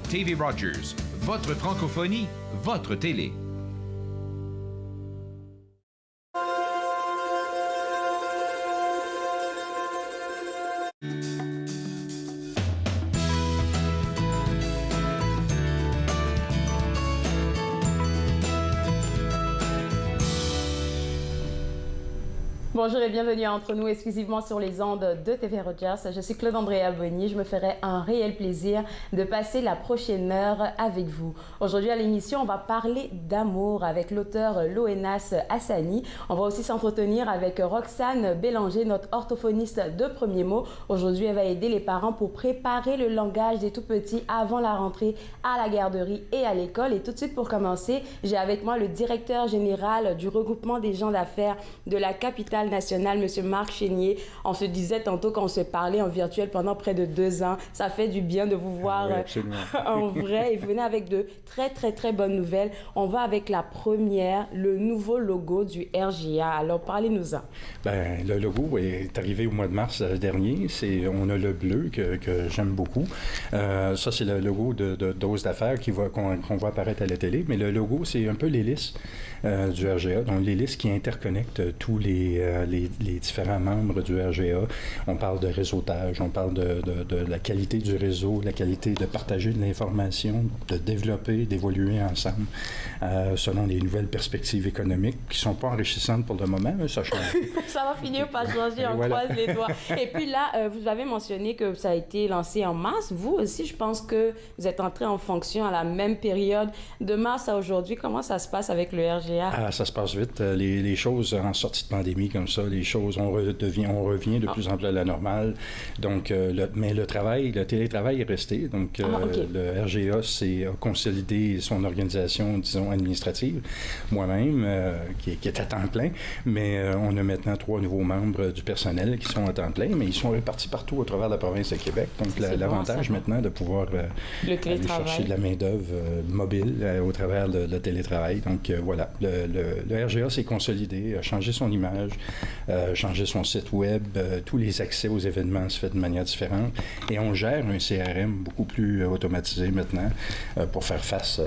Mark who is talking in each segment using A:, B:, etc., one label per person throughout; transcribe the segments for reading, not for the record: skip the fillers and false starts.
A: TV Rogers, votre francophonie, votre télé.
B: Bonjour et bienvenue entre nous exclusivement sur les ondes de TV Rogers. Je suis Claude-Andréa Bonny. Je me ferai un réel plaisir de passer la prochaine heure avec vous. Aujourd'hui à l'émission, on va parler d'amour avec l'auteur Loénas Hassani. On va aussi s'entretenir avec Roxane Bélanger, notre orthophoniste de premier mot. Aujourd'hui, elle va aider les parents pour préparer le langage des tout-petits avant la rentrée à la garderie et à l'école. Et tout de suite pour commencer, j'ai avec moi le directeur général du regroupement des gens d'affaires de la capitale nationale, M. Marc Chénier. On se disait tantôt qu'on se parlait en virtuel pendant près de 2 ans. Ça fait du bien de vous voir en vrai. Et vous venez avec de très bonnes nouvelles. On va avec la première, le nouveau logo du RGA. Alors, parlez-nous-en.
C: Ben, le logo est arrivé au mois de mars dernier. On a le bleu que j'aime beaucoup. Ça, c'est le logo de Dose d'affaires qu'on voit apparaître à la télé. Mais le logo, c'est un peu l'hélice du RGA. Donc, l'hélice qui interconnecte tous les différents membres du RGA. On parle de réseautage, on parle de la qualité du réseau, la qualité de partager de l'information, de développer, d'évoluer ensemble selon les nouvelles perspectives économiques qui ne sont pas enrichissantes pour le moment, mais ça change.
B: Ça va finir par changer, on croise les doigts. Et puis là, vous avez mentionné que ça a été lancé en mars. Vous aussi, je pense que vous êtes entré en fonction à la même période. De mars à aujourd'hui, comment ça se passe avec le RGA?
C: Ah, ça se passe vite. Les choses en sortie de pandémie comme ça, les choses, on revient de plus en plus à la normale. Donc, mais le télétravail est resté. Donc, le RGA a consolidé son organisation, disons, administrative, moi-même, qui est à temps plein. Mais on a maintenant 3 nouveaux membres du personnel qui sont à temps plein, mais ils sont répartis partout à travers la province de Québec. Donc, l'avantage maintenant de pouvoir aller chercher de la main-d'œuvre mobile au travers le télétravail. Donc, voilà. Le RGA s'est consolidé, a changé son image, changer son site web, tous les accès aux événements se fait de manière différente et on gère un CRM beaucoup plus automatisé maintenant pour faire face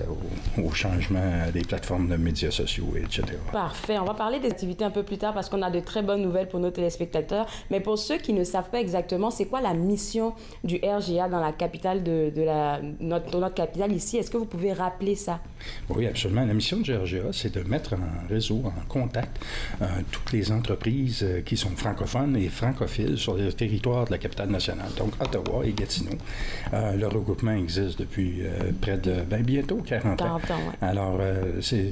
C: aux changements des plateformes de médias sociaux, etc.
B: Parfait. On va parler des activités un peu plus tard parce qu'on a de très bonnes nouvelles pour nos téléspectateurs. Mais pour ceux qui ne savent pas exactement, c'est quoi la mission du RGA dans la capitale de notre capitale ici? Est-ce que vous pouvez rappeler ça?
C: Oui, absolument. La mission du RGA, c'est de mettre en réseau, en contact, toutes les entreprises qui sont francophones et francophiles sur le territoire de la capitale nationale, donc Ottawa et Gatineau. Le regroupement existe depuis près de bientôt 40 ans.
B: 40 ans, ouais.
C: Alors,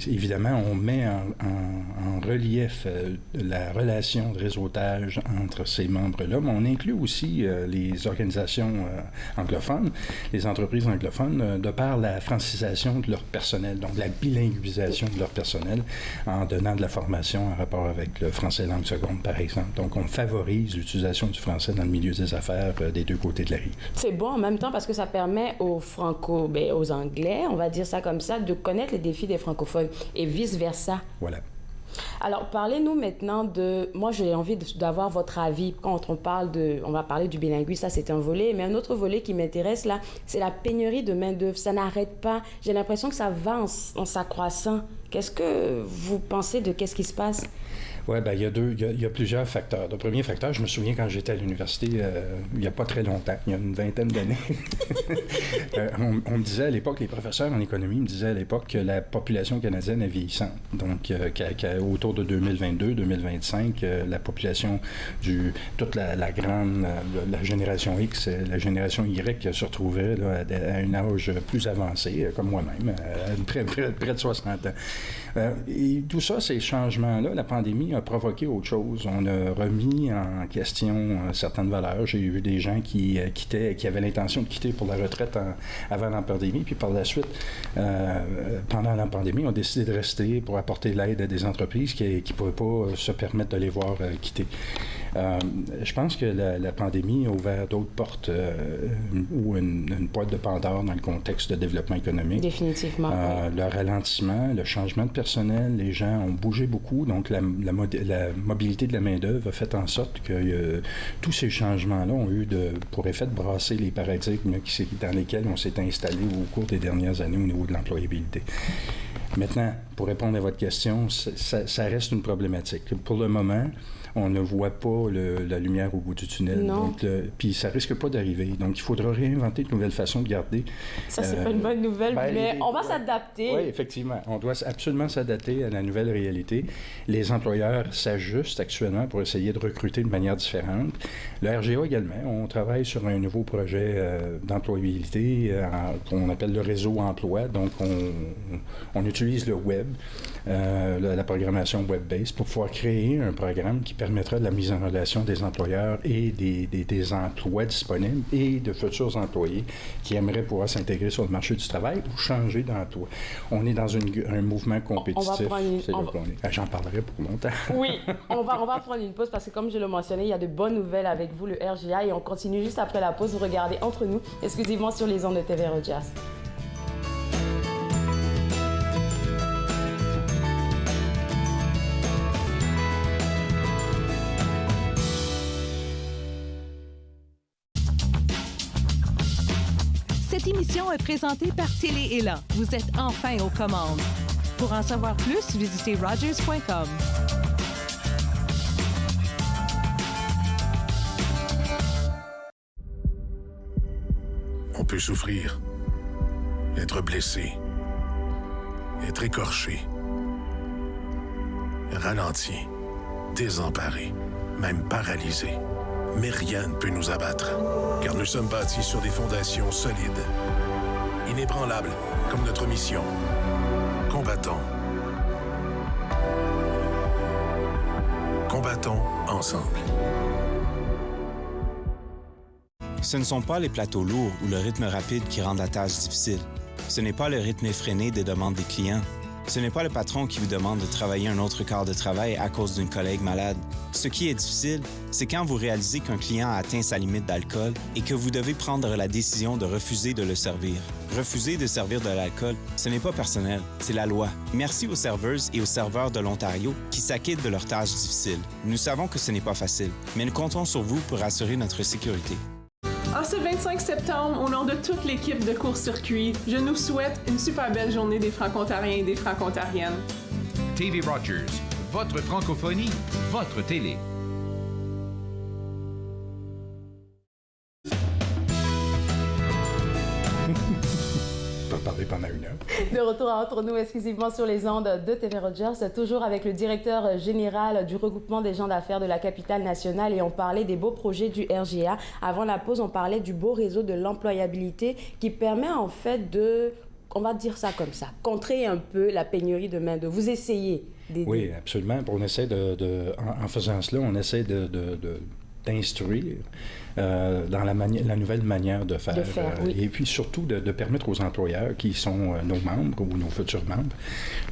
C: évidemment, on met en relief la relation de réseautage entre ces membres-là, mais on inclut aussi les organisations anglophones, les entreprises anglophones, de par la francisation de leur personnel, donc la bilinguisation de leur personnel, en donnant de la formation en rapport avec le français langue seconde, par exemple. Donc, on favorise l'utilisation du français dans le milieu des affaires des deux côtés de la rive.
B: C'est bon en même temps parce que ça permet aux aux Anglais, on va dire ça comme ça, de connaître les défis des francophones et vice-versa.
C: Voilà.
B: Alors, parlez-nous maintenant de... Moi, j'ai envie d'avoir votre avis quand on parle on va parler du bilinguisme, ça c'est un volet, mais un autre volet qui m'intéresse là, c'est la pénurie de main-d'œuvre. Ça n'arrête pas. J'ai l'impression que ça va en s'accroissant. Qu'est-ce que vous pensez de qu'est-ce qui se passe?
C: Oui, bien, il y a plusieurs facteurs. Le premier facteur, je me souviens quand j'étais à l'université, il n'y a pas très longtemps, il y a une vingtaine d'années, on me disait à l'époque, les professeurs en économie me disaient à l'époque que la population canadienne est vieillissante. Donc, autour de 2022-2025, la population toute la grande, la génération X, la génération Y se retrouverait là, à un âge plus avancé, comme moi-même, près de 60 ans. Et tout ça, ces changements-là, la pandémie a provoqué autre chose. On a remis en question certaines valeurs. J'ai vu des gens qui avaient l'intention de quitter pour la retraite avant la pandémie, puis par la suite, pendant la pandémie, ont décidé de rester pour apporter l'aide à des entreprises qui ne pouvaient pas se permettre de les voir quitter. Je pense que la pandémie a ouvert d'autres portes ou une boîte de Pandore dans le contexte de développement économique.
B: Définitivement.
C: Le ralentissement, le changement de personnel, les gens ont bougé beaucoup, donc la la mobilité de la main-d'œuvre a fait en sorte que tous ces changements-là ont eu pour effet de brasser les paradigmes dans lesquels on s'est installé au cours des dernières années au niveau de l'employabilité. Maintenant, pour répondre à votre question, ça reste une problématique. Pour le moment, on ne voit pas la lumière au bout du tunnel.
B: Non.
C: Puis ça risque pas d'arriver. Donc, il faudra réinventer de nouvelles façons de garder.
B: Ça, c'est pas une bonne nouvelle, mais on va s'adapter.
C: Oui, effectivement. On doit absolument s'adapter à la nouvelle réalité. Les employeurs s'ajustent actuellement pour essayer de recruter de manière différente. Le RGA également, on travaille sur un nouveau projet d'employabilité qu'on appelle le réseau emploi. Donc, on utilise le web, la programmation web-based pour pouvoir créer un programme qui permettra de la mise en relation des employeurs et des emplois disponibles et de futurs employés qui aimeraient pouvoir s'intégrer sur le marché du travail ou changer d'emploi. On est dans un mouvement compétitif. J'en parlerai pour longtemps.
B: Oui, on va prendre une pause parce que comme je le mentionnais, il y a de bonnes nouvelles avec vous, le RGA, et on continue juste après la pause. Vous regardez Entre nous, exclusivement sur les ondes de TV Rogers.
D: Cette émission est présentée par Télé-Élan. Vous êtes enfin aux commandes. Pour en savoir plus, visitez rogers.com.
E: On peut souffrir, être blessé, être écorché, ralenti, désemparé, même paralysé. Mais rien ne peut nous abattre, car nous sommes bâtis sur des fondations solides, inébranlables comme notre mission. Combattons. Combattons ensemble.
F: Ce ne sont pas les plateaux lourds ou le rythme rapide qui rendent la tâche difficile. Ce n'est pas le rythme effréné des demandes des clients. Ce n'est pas le patron qui vous demande de travailler un autre quart de travail à cause d'une collègue malade. Ce qui est difficile, c'est quand vous réalisez qu'un client a atteint sa limite d'alcool et que vous devez prendre la décision de refuser de le servir. Refuser de servir de l'alcool, ce n'est pas personnel, c'est la loi. Merci aux serveuses et aux serveurs de l'Ontario qui s'acquittent de leurs tâches difficiles. Nous savons que ce n'est pas facile, mais nous comptons sur vous pour assurer notre sécurité.
G: En ce 25 septembre, au nom de toute l'équipe de Court-Circuit, je nous souhaite une super belle journée des Franco-Ontariens et des Franco-Ontariennes.
A: TV Rogers, votre francophonie, votre télé.
C: On va parler pendant une heure.
B: De retour Entre nous, exclusivement sur les ondes de TV Rogers, toujours avec le directeur général du regroupement des gens d'affaires de la capitale nationale, et on parlait des beaux projets du RGA. Avant la pause, on parlait du beau réseau de l'employabilité qui permet en fait de, on va dire ça comme ça, contrer un peu la pénurie de main-d'œuvre. Vous essayez d'aider.
C: Oui, absolument. On essaie en faisant cela, on essaie d'instruire dans la nouvelle manière de faire.
B: Oui.
C: Et puis surtout de permettre aux employeurs qui sont nos membres ou nos futurs membres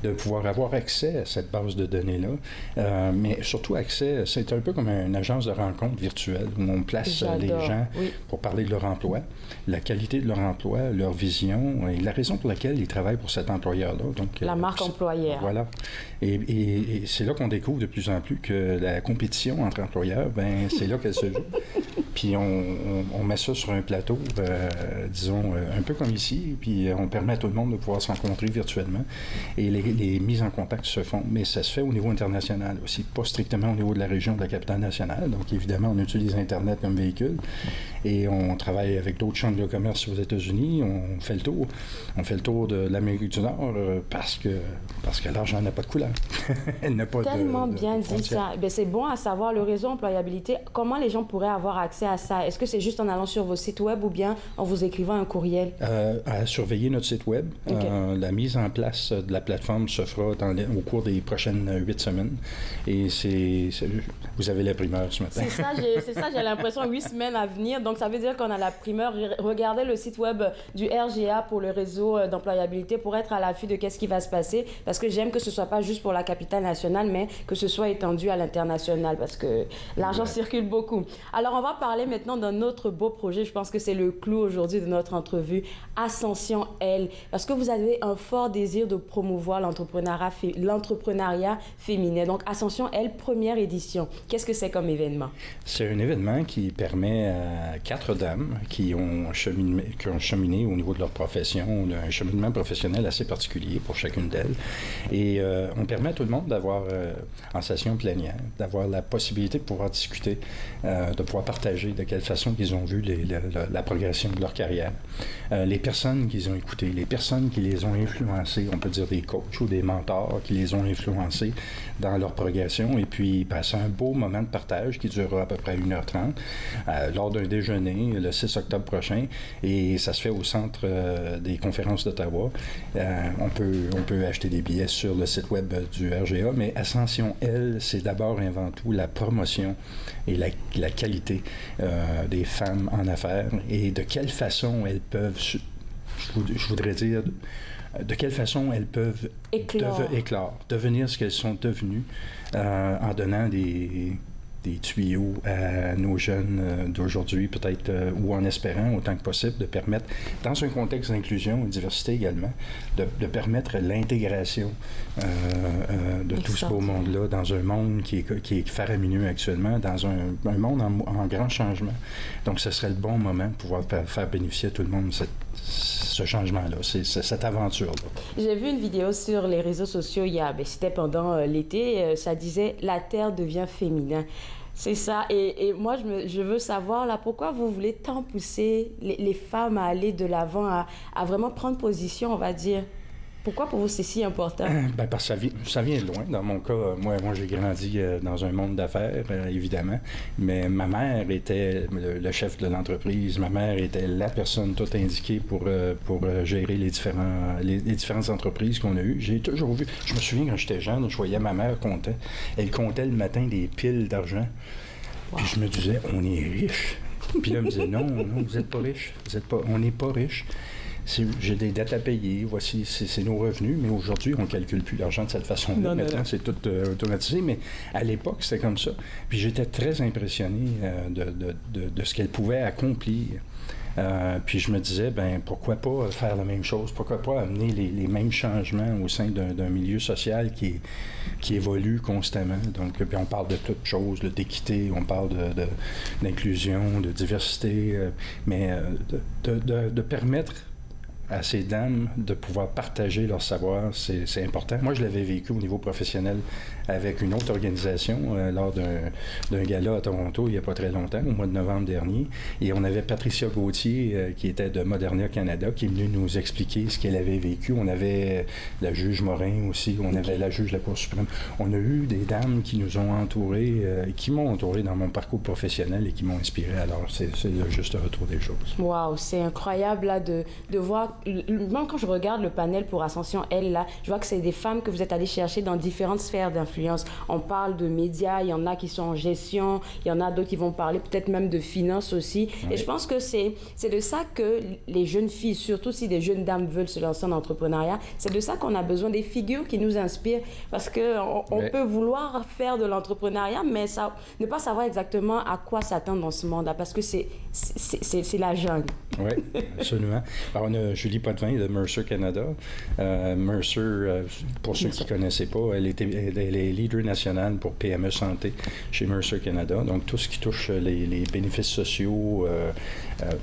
C: de pouvoir avoir accès à cette base de données-là. Mais surtout accès, c'est un peu comme une agence de rencontre virtuelle où on place les gens pour parler de leur emploi, la qualité de leur emploi, leur vision et la raison pour laquelle ils travaillent pour cet employeur-là. Donc,
B: la marque employeur.
C: Voilà. Et c'est là qu'on découvre de plus en plus que la compétition entre employeurs, ben c'est là qu'elle se joue. Puis on met ça sur un plateau, disons, un peu comme ici, puis on permet à tout le monde de pouvoir se rencontrer virtuellement. Et les mises en contact se font, mais ça se fait au niveau international aussi, pas strictement au niveau de la région de la capitale nationale. Donc évidemment, on utilise Internet comme véhicule et on travaille avec d'autres chambres de commerce aux États-Unis. On fait le tour. On fait le tour de l'Amérique du Nord parce que l'argent n'a pas de couleur. Elle n'a pas
B: Tellement bien dit ça. Bien, c'est bon à savoir, le réseau employabilité, comment les gens pourraient avoir accès à ça? Est-ce que c'est juste en allant sur vos sites web ou bien en vous écrivant un courriel?
C: À surveiller notre site web. Okay. La mise en place de la plateforme se fera au cours des prochaines 8 semaines. Et vous avez la primeur ce matin.
B: C'est ça, j'ai l'impression 8 semaines à venir. Donc, ça veut dire qu'on a la primeur. Regardez le site web du RGA pour le réseau d'employabilité pour être à l'affût de qu'est-ce qui va se passer. Parce que j'aime que ce soit pas juste pour la capitale nationale, mais que ce soit étendu à l'international parce que l'argent circule beaucoup. Alors, on va parler parler maintenant d'un autre beau projet. Je pense que c'est le clou aujourd'hui de notre entrevue, Ascension Elle. Parce que vous avez un fort désir de promouvoir l'entrepreneuriat féminin. Donc, Ascension Elle, première édition. Qu'est-ce que c'est comme événement?
C: C'est un événement qui permet à 4 dames qui ont cheminé au niveau de leur profession, un cheminement professionnel assez particulier pour chacune d'elles. Et on permet à tout le monde d'avoir, en session plénière, d'avoir la possibilité de pouvoir discuter, de pouvoir partager de quelle façon ils ont vu la progression de leur carrière. Les personnes qu'ils ont écoutées, les personnes qui les ont influencées, on peut dire des coachs ou des mentors qui les ont influencés dans leur progression. Et puis, passer un beau moment de partage qui durera à peu près 1h30 lors d'un déjeuner le 6 octobre prochain. Et ça se fait au Centre des conférences d'Ottawa. On peut acheter des billets sur le site web du RGA, mais Ascension, elle, c'est d'abord et avant tout la promotion et la qualité des femmes en affaires et de quelle façon elles peuvent, je voudrais dire, de quelle façon elles peuvent éclore, devenir ce qu'elles sont devenues en donnant des tuyaux à nos jeunes d'aujourd'hui, peut-être, ou en espérant autant que possible de permettre, dans un contexte d'inclusion et de diversité également, de permettre l'intégration de tout ce beau monde-là dans un monde qui est faramineux actuellement, dans un monde en grand changement. Donc, ce serait le bon moment de pouvoir faire bénéficier à tout le monde ce changement-là, cette aventure-là.
B: J'ai vu une vidéo sur les réseaux sociaux c'était pendant l'été, ça disait « La Terre devient féminin ». C'est ça. Et moi, je veux savoir, là, pourquoi vous voulez tant pousser les femmes à aller de l'avant, à vraiment prendre position, on va dire. Pourquoi pour vous c'est si important?
C: Parce que ça vient de loin. Dans mon cas, moi j'ai grandi dans un monde d'affaires, évidemment, mais ma mère était le chef de l'entreprise. Ma mère était la personne toute indiquée pour gérer les différentes entreprises qu'on a eues. J'ai toujours vu, je me souviens quand j'étais jeune, je voyais ma mère compter. Elle comptait le matin des piles d'argent. Wow. Puis je me disais, on est riche. Puis là, elle me disait, non, vous n'êtes pas riche. On n'est pas riche. J'ai des dettes à payer, voici, c'est nos revenus, mais aujourd'hui, on ne calcule plus l'argent de cette façon-là. Maintenant, c'est tout automatisé, mais à l'époque, c'était comme ça. Puis j'étais très impressionné de ce qu'elle pouvait accomplir. Puis je me disais, pourquoi pas faire la même chose? Pourquoi pas amener les mêmes changements au sein d'un milieu social qui évolue constamment? Donc, puis on parle de toutes choses, d'équité, on parle d'inclusion, de diversité, mais de permettre à ces dames de pouvoir partager leur savoir, c'est important. Moi, je l'avais vécu au niveau professionnel avec une autre organisation lors d'un gala à Toronto il n'y a pas très longtemps, au mois de novembre dernier. Et on avait Patricia Gauthier, qui était de Moderna Canada, qui est venue nous expliquer ce qu'elle avait vécu. On avait la juge Morin aussi, on avait la juge de la Cour suprême. On a eu des dames qui nous ont entourés, qui m'ont entouré dans mon parcours professionnel et qui m'ont inspiré. Alors, c'est le juste retour des choses.
B: Wow, c'est incroyable là, de voir. Même quand je regarde le panel pour Ascension Elle, là, je vois que c'est des femmes que vous êtes allées chercher dans différentes sphères d'influence. On parle de médias, il y en a qui sont en gestion, il y en a d'autres qui vont parler peut-être même de finances aussi. Oui. Et je pense que c'est de ça que les jeunes filles, surtout si des jeunes dames veulent se lancer en entrepreneuriat, c'est de ça qu'on a besoin, des figures qui nous inspirent. Parce qu'on peut vouloir faire de l'entrepreneuriat, mais ne pas savoir exactement à quoi s'attendre dans ce monde-là, parce que c'est la jungle.
C: Oui, absolument. Alors, on a Julie Potvin de Mercer Canada. Mercer, pour ceux qui ne connaissaient pas, elle est leader national pour PME Santé chez Mercer Canada. Donc, tout ce qui touche les bénéfices sociaux,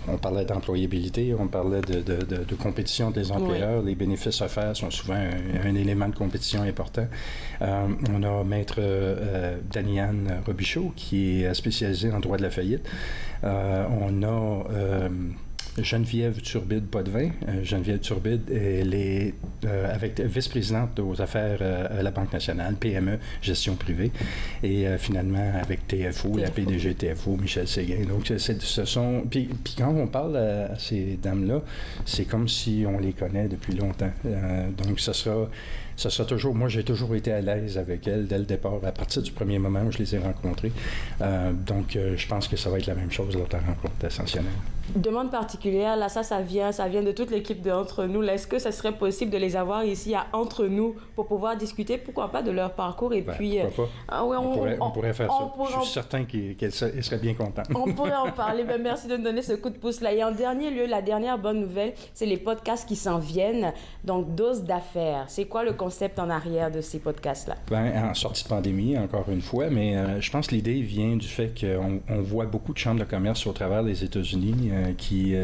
C: on parlait d'employabilité, on parlait de compétition des employeurs. Oui. Les bénéfices offerts sont souvent un élément de compétition important. On a Maître Daniane Robichaud, qui est spécialisée en droit de la faillite. On a Geneviève Turbide-Potvin. Geneviève Turbide, elle est vice-présidente aux affaires à la Banque nationale, PME, gestion privée, et finalement avec TFO, la PDG TFO, Michel Séguin. Donc, ce sont... Puis quand on parle à ces dames-là, c'est comme si on les connaît depuis longtemps. Donc, ça sera toujours... Moi, j'ai toujours été à l'aise avec elles dès le départ, à partir du premier moment où je les ai rencontrées. Donc, je pense que ça va être la même chose lors de la rencontre ascensionnelle.
B: Demande particulière, là, ça vient de toute l'équipe d'entre nous. Là, est-ce que ça serait possible de les les avoir ici Entre nous pour pouvoir discuter, pourquoi pas, de leur parcours. Et puis,
C: pourquoi pas? On pourrait faire ça. Je suis certain qu'elle serait bien contente.
B: On pourrait en parler. Ben, merci de nous donner ce coup de pouce-là. Et en dernier lieu, la dernière bonne nouvelle, c'est les podcasts qui s'en viennent. Donc, Dose d'affaires. C'est quoi le concept en arrière de ces podcasts-là? Ben,
C: en sortie de pandémie, encore une fois, mais je pense que l'idée vient du fait qu'on voit beaucoup de chambres de commerce au travers des États-Unis qui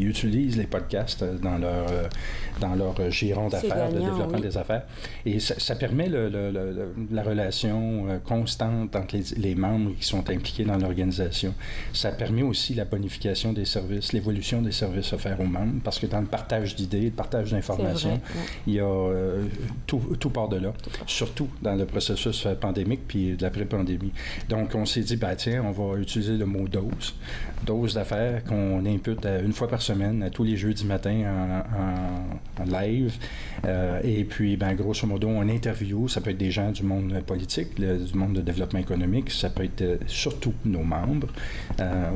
C: utilisent les podcasts dans leur giron d'affaires, de développement des affaires. Et ça permet la relation constante entre les membres qui sont impliqués dans l'organisation. Ça permet aussi la bonification des services, l'évolution des services offerts aux membres, parce que dans le partage d'idées, le partage d'informations, il y a tout part de là, surtout dans le processus pandémique puis de l'après-pandémie. Donc, on s'est dit, tiens, on va utiliser le mot dose d'affaires qu'on impute une fois par semaine, tous les jeudis matin en live. Et puis, grosso modo, on interview, ça peut être des gens du monde politique, du monde de développement économique, ça peut être surtout nos membres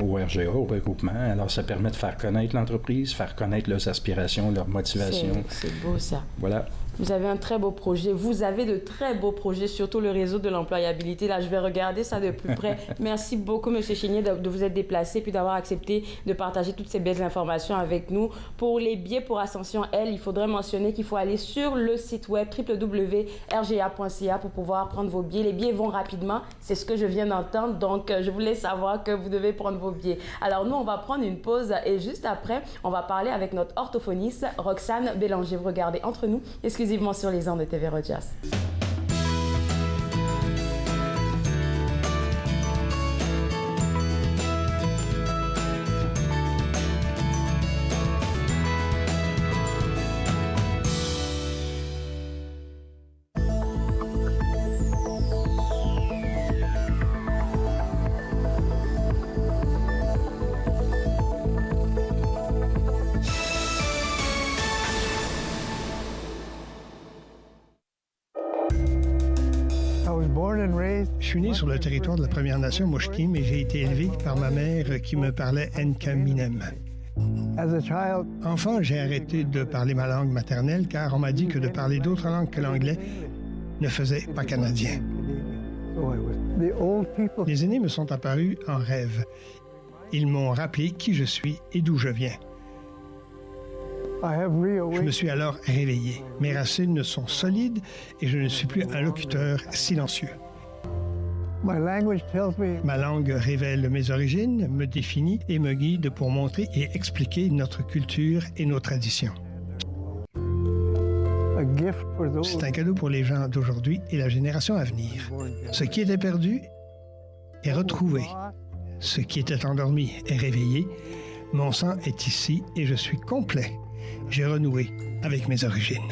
C: au RGA, au regroupement. Alors, ça permet de faire connaître l'entreprise, faire connaître leurs aspirations, leurs motivations.
B: C'est beau, ça.
C: Voilà.
B: Vous avez un très beau projet. Vous avez de très beaux projets, surtout le réseau de l'employabilité. Là, je vais regarder ça de plus près. Merci beaucoup, M. Chénier, de vous être déplacé puis d'avoir accepté de partager toutes ces belles informations avec nous. Pour les billets pour Ascension L, il faudrait mentionner qu'il faut aller sur le site web www.rga.ca pour pouvoir prendre vos billets. Les billets vont rapidement. C'est ce que je viens d'entendre. Donc, je voulais savoir que vous devez prendre vos billets. Alors, nous, on va prendre une pause et juste après, on va parler avec notre orthophoniste, Roxane Bélanger. Vous regardez Entre nous, exclusivement sur les ondes de TV Rogers.
H: Je suis né sur le territoire de la Première Nation Musqueam et j'ai été élevé par ma mère qui me parlait Nkaminem. Enfant, j'ai arrêté de parler ma langue maternelle car on m'a dit que de parler d'autres langues que l'anglais ne faisait pas canadien. Les aînés me sont apparus en rêve. Ils m'ont rappelé qui je suis et d'où je viens. Je me suis alors réveillé. Mes racines sont solides et je ne suis plus un locuteur silencieux. Ma langue révèle mes origines, me définit et me guide pour montrer et expliquer notre culture et nos traditions. C'est un cadeau pour les gens d'aujourd'hui et la génération à venir. Ce qui était perdu est retrouvé. Ce qui était endormi est réveillé. Mon sang est ici et je suis complet. J'ai renoué avec mes origines.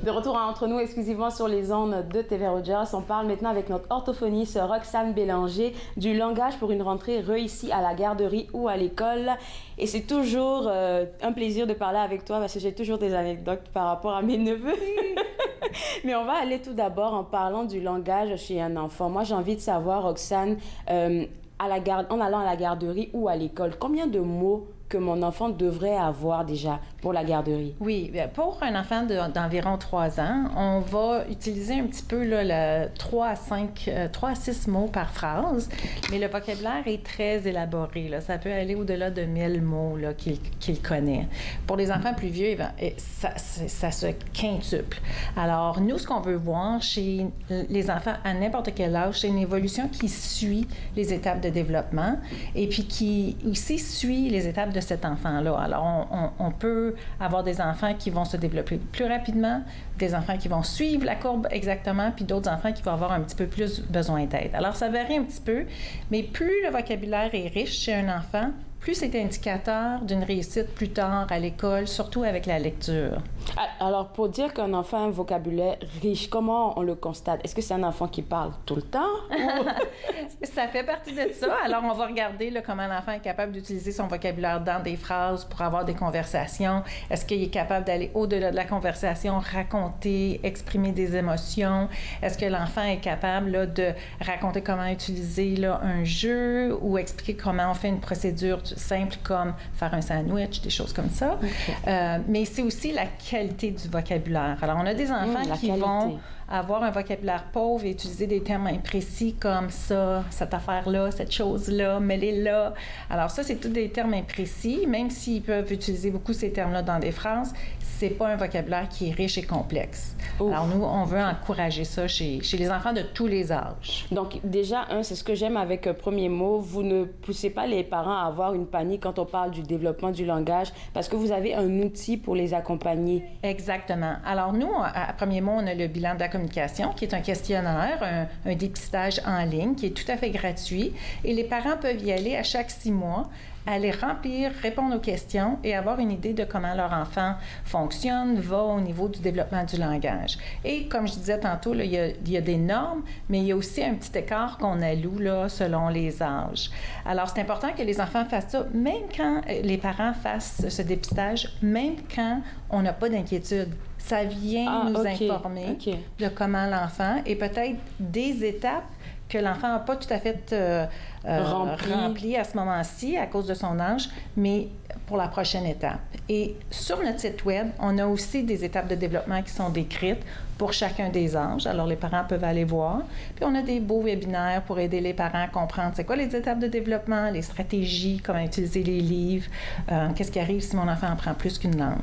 B: De retour à Entre nous, exclusivement sur les ondes de TV Rogers. On parle maintenant avec notre orthophoniste Roxane Bélanger du langage pour une rentrée réussie à la garderie ou à l'école. Et c'est toujours un plaisir de parler avec toi parce que j'ai toujours des anecdotes par rapport à mes neveux. Mais on va aller tout d'abord en parlant du langage chez un enfant. Moi, j'ai envie de savoir, Roxane, en allant à la garderie ou à l'école, combien de mots que mon enfant devrait avoir déjà pour la garderie?
I: Oui, pour un enfant d'environ 3 ans, on va utiliser un petit peu là, 3 à 6 mots par phrase, mais le vocabulaire est très élaboré. Là. Ça peut aller au-delà de 1000 mots là, qu'il connaît. Pour les enfants plus vieux, ça se quintuple. Alors, nous, ce qu'on veut voir chez les enfants à n'importe quel âge, c'est une évolution qui suit les étapes de développement et puis qui aussi suit les étapes de cet enfant-là. Alors, on peut avoir des enfants qui vont se développer plus rapidement, des enfants qui vont suivre la courbe exactement, puis d'autres enfants qui vont avoir un petit peu plus besoin d'aide. Alors, ça varie un petit peu, mais plus le vocabulaire est riche chez un enfant, plus c'est indicateur d'une réussite plus tard à l'école, surtout avec la lecture.
B: Alors, pour dire qu'un enfant a un vocabulaire riche, comment on le constate? Est-ce que c'est un enfant qui parle tout le temps?
I: Ça fait partie de ça. Alors, on va regarder là, comment l'enfant est capable d'utiliser son vocabulaire dans des phrases pour avoir des conversations. Est-ce qu'il est capable d'aller au-delà de la conversation, raconter, exprimer des émotions? Est-ce que l'enfant est capable là, de raconter comment utiliser là, un jeu ou expliquer comment on fait une procédure simple comme faire un sandwich, des choses comme ça. Okay. Mais c'est aussi la qualité du vocabulaire. Alors, on a des enfants qui vont avoir un vocabulaire pauvre et utiliser des termes imprécis comme ça, cette affaire-là, cette chose-là, mêlez-la. Alors ça, c'est tous des termes imprécis. Même s'ils peuvent utiliser beaucoup ces termes-là dans des phrases, c'est pas un vocabulaire qui est riche et complexe. Ouf. Alors nous, on veut encourager ça chez les enfants de tous les âges.
B: Donc déjà, c'est ce que j'aime avec Premier mot, vous ne poussez pas les parents à avoir une panique quand on parle du développement du langage parce que vous avez un outil pour les accompagner.
I: Exactement. Alors nous, à Premier mot, on a le bilan de la communication, qui est un questionnaire, un dépistage en ligne, qui est tout à fait gratuit. Et les parents peuvent y aller à chaque 6 mois, aller remplir, répondre aux questions et avoir une idée de comment leur enfant fonctionne, va au niveau du développement du langage. Et comme je disais tantôt, là, il y a des normes, mais il y a aussi un petit écart qu'on alloue là, selon les âges. Alors, c'est important que les enfants fassent ça, même quand les parents fassent ce dépistage, même quand on n'a pas d'inquiétude. Ça vient nous informer de comment l'enfant et peut-être des étapes que l'enfant n'a pas tout à fait rempli à ce moment-ci à cause de son âge, mais pour la prochaine étape. Et sur notre site Web, on a aussi des étapes de développement qui sont décrites pour chacun des âges. Alors, les parents peuvent aller voir. Puis, on a des beaux webinaires pour aider les parents à comprendre c'est quoi les étapes de développement, les stratégies, comment utiliser les livres, qu'est-ce qui arrive si mon enfant en prend plus qu'une langue.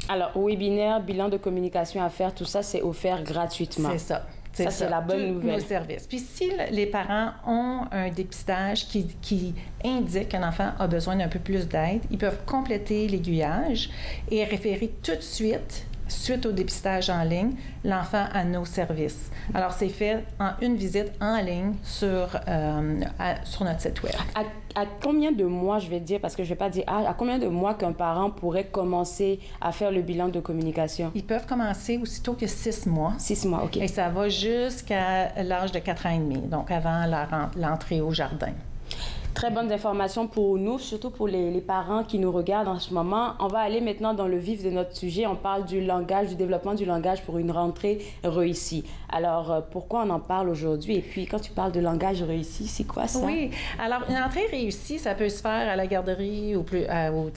B: Alors, webinaire, bilan de communication à faire, tout ça, c'est offert gratuitement.
I: C'est ça.
B: Ça, c'est la bonne nouvelle.
I: Nos services. Puis si les parents ont un dépistage qui indique qu'un enfant a besoin d'un peu plus d'aide, ils peuvent compléter l'aiguillage et référer tout de suite au dépistage en ligne, l'enfant à nos services. Alors, c'est fait en une visite en ligne sur notre site Web.
B: À combien de mois, je vais dire, parce que je ne vais pas dire à combien de mois qu'un parent pourrait commencer à faire le bilan de communication?
I: Ils peuvent commencer aussitôt que 6 mois.
B: 6 mois, OK.
I: Et ça va jusqu'à l'âge de 4 ans et demi, donc avant l'entrée au jardin.
B: Très bonnes informations pour nous, surtout pour les parents qui nous regardent en ce moment. On va aller maintenant dans le vif de notre sujet. On parle du langage, du développement du langage pour une rentrée réussie. Alors, pourquoi on en parle aujourd'hui? Et puis, quand tu parles de langage réussi, c'est quoi ça?
I: Oui. Alors, une entrée réussie, ça peut se faire à la garderie ou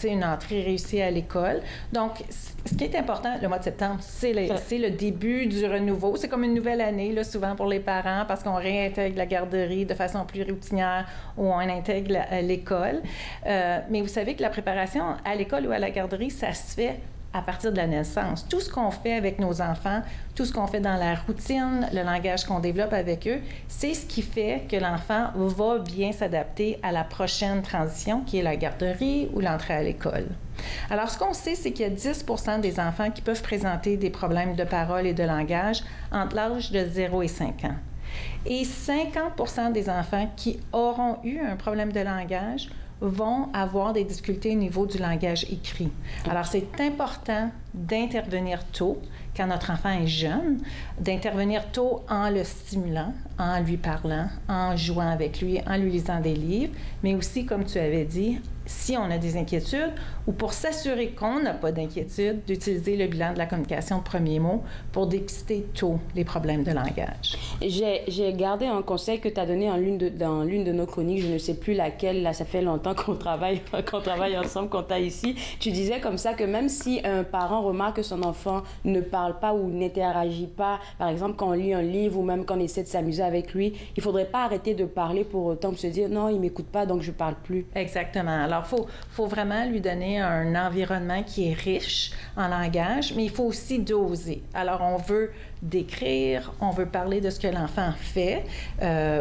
I: une entrée réussie à l'école. Donc, ce qui est important, le mois de septembre, c'est le début du renouveau. C'est comme une nouvelle année, là, souvent pour les parents, parce qu'on réintègre la garderie de façon plus routinière ou on intègre l'école. Mais vous savez que la préparation à l'école ou à la garderie, ça se fait à partir de la naissance. Tout ce qu'on fait avec nos enfants, tout ce qu'on fait dans la routine, le langage qu'on développe avec eux, c'est ce qui fait que l'enfant va bien s'adapter à la prochaine transition, qui est la garderie ou l'entrée à l'école. Alors, ce qu'on sait, c'est qu'il y a 10 % des enfants qui peuvent présenter des problèmes de parole et de langage entre l'âge de 0 et 5 ans. Et 50 % des enfants qui auront eu un problème de langage vont avoir des difficultés au niveau du langage écrit. Alors, c'est important d'intervenir tôt, quand notre enfant est jeune, d'intervenir tôt en le stimulant, en lui parlant, en jouant avec lui, en lui lisant des livres, mais aussi, comme tu avais dit, si on a des inquiétudes ou pour s'assurer qu'on n'a pas d'inquiétude, d'utiliser le bilan de la communication de premier mot pour dépister tôt les problèmes de langage.
B: J'ai gardé un conseil que tu as donné dans l'une de nos chroniques, je ne sais plus laquelle, là, ça fait longtemps qu'on travaille ensemble, qu'on t'a ici. Tu disais comme ça que même si un parent remarque que son enfant ne parle pas ou n'interagit pas, par exemple, quand on lit un livre ou même quand on essaie de s'amuser avec lui, il ne faudrait pas arrêter de parler pour autant, pour se dire « non, il ne m'écoute pas, donc je ne parle plus ».
I: Exactement. Alors, faut vraiment lui donner un environnement qui est riche en langage, mais il faut aussi doser. Alors, on veut décrire, on veut parler de ce que l'enfant fait,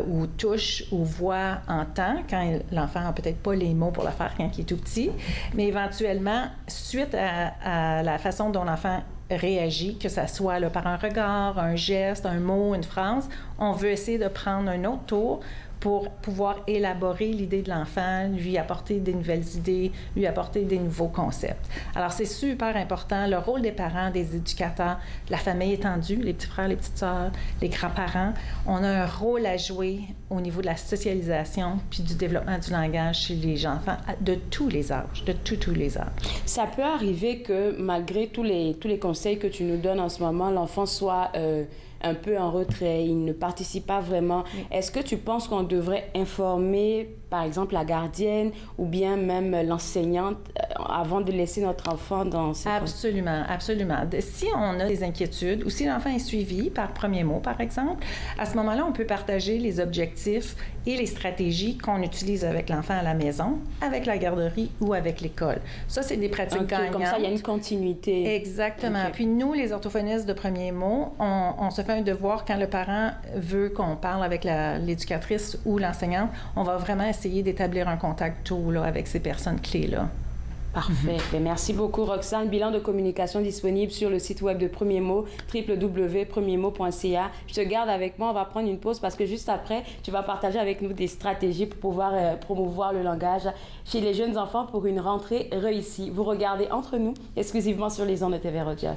I: ou touche, ou voit, entend, quand l'enfant n'a peut-être pas les mots pour le faire quand il est tout petit, mais éventuellement, suite à la façon dont l'enfant réagit, que ça soit là, par un regard, un geste, un mot, une phrase, on veut essayer de prendre un autre tour pour pouvoir élaborer l'idée de l'enfant, lui apporter des nouvelles idées, lui apporter des nouveaux concepts. Alors, c'est super important, le rôle des parents, des éducateurs, la famille étendue, les petits frères, les petites sœurs, les grands-parents, on a un rôle à jouer au niveau de la socialisation puis du développement du langage chez les enfants de tous les âges, de tous les âges.
B: Ça peut arriver que, malgré tous les conseils que tu nous donnes en ce moment, l'enfant soit un peu en retrait, il ne participe pas vraiment. Oui. Est-ce que tu penses qu'on devrait informer, par exemple, la gardienne ou bien même l'enseignante avant de laisser notre enfant dans ces...
I: Absolument, absolument. Si on a des inquiétudes ou si l'enfant est suivi par premier mot, par exemple, à ce moment-là, on peut partager les objectifs et les stratégies qu'on utilise avec l'enfant à la maison, avec la garderie ou avec l'école. Ça, c'est des pratiques gagnantes.
B: Comme ça, il y a une continuité.
I: Exactement. Okay. Puis nous, les orthophonistes de premier mot, on se fait un devoir quand le parent veut qu'on parle avec l'éducatrice ou l'enseignante, on va vraiment essayer d'établir un contact tôt là, avec ces personnes clés-là.
B: Parfait. Bien, merci beaucoup, Roxane. Bilan de communication disponible sur le site web de Premier Mot, www.premiermot.ca. Je te garde avec moi. On va prendre une pause parce que juste après, tu vas partager avec nous des stratégies pour pouvoir promouvoir le langage chez les jeunes enfants pour une rentrée réussie. Vous regardez Entre nous, exclusivement sur les ondes de TV Rogers.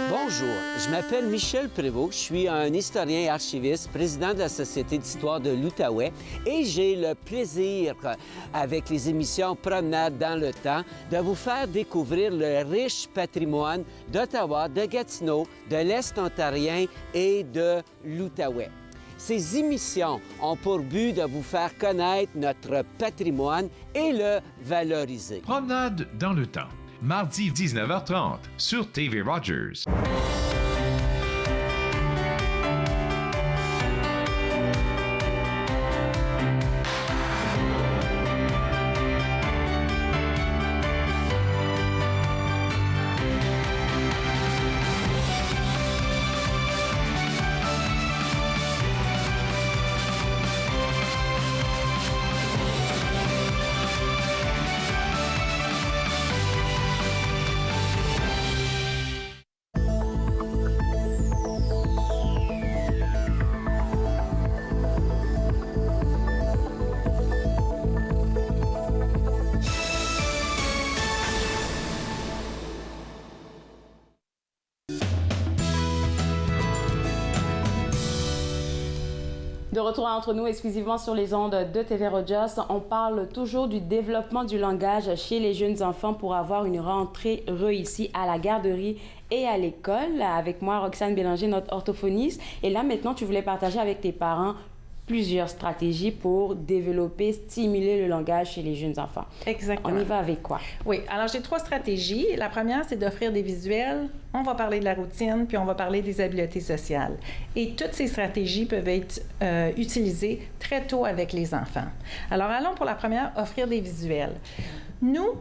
J: Bonjour, je m'appelle Michel Prévost, je suis un historien et archiviste, président de la Société d'histoire de l'Outaouais et j'ai le plaisir, avec les émissions Promenade dans le temps, de vous faire découvrir le riche patrimoine d'Ottawa, de Gatineau, de l'Est ontarien et de l'Outaouais. Ces émissions ont pour but de vous faire connaître notre patrimoine et le valoriser.
A: Promenade dans le temps. Mardi 19h30 sur TV Rogers.
B: De retour entre nous exclusivement sur les ondes de TV Rogers, on parle toujours du développement du langage chez les jeunes enfants pour avoir une rentrée réussie à la garderie et à l'école. Avec moi, Roxane Bélanger, notre orthophoniste. Et là, maintenant, tu voulais partager avec tes parents plusieurs stratégies pour développer, stimuler le langage chez les jeunes enfants.
I: Exactement.
B: On y va avec quoi?
I: Oui, alors j'ai 3 stratégies. La première, c'est d'offrir des visuels. On va parler de la routine, puis on va parler des habiletés sociales. Et toutes ces stratégies peuvent être utilisées très tôt avec les enfants. Alors, allons pour la première, offrir des visuels. Nous,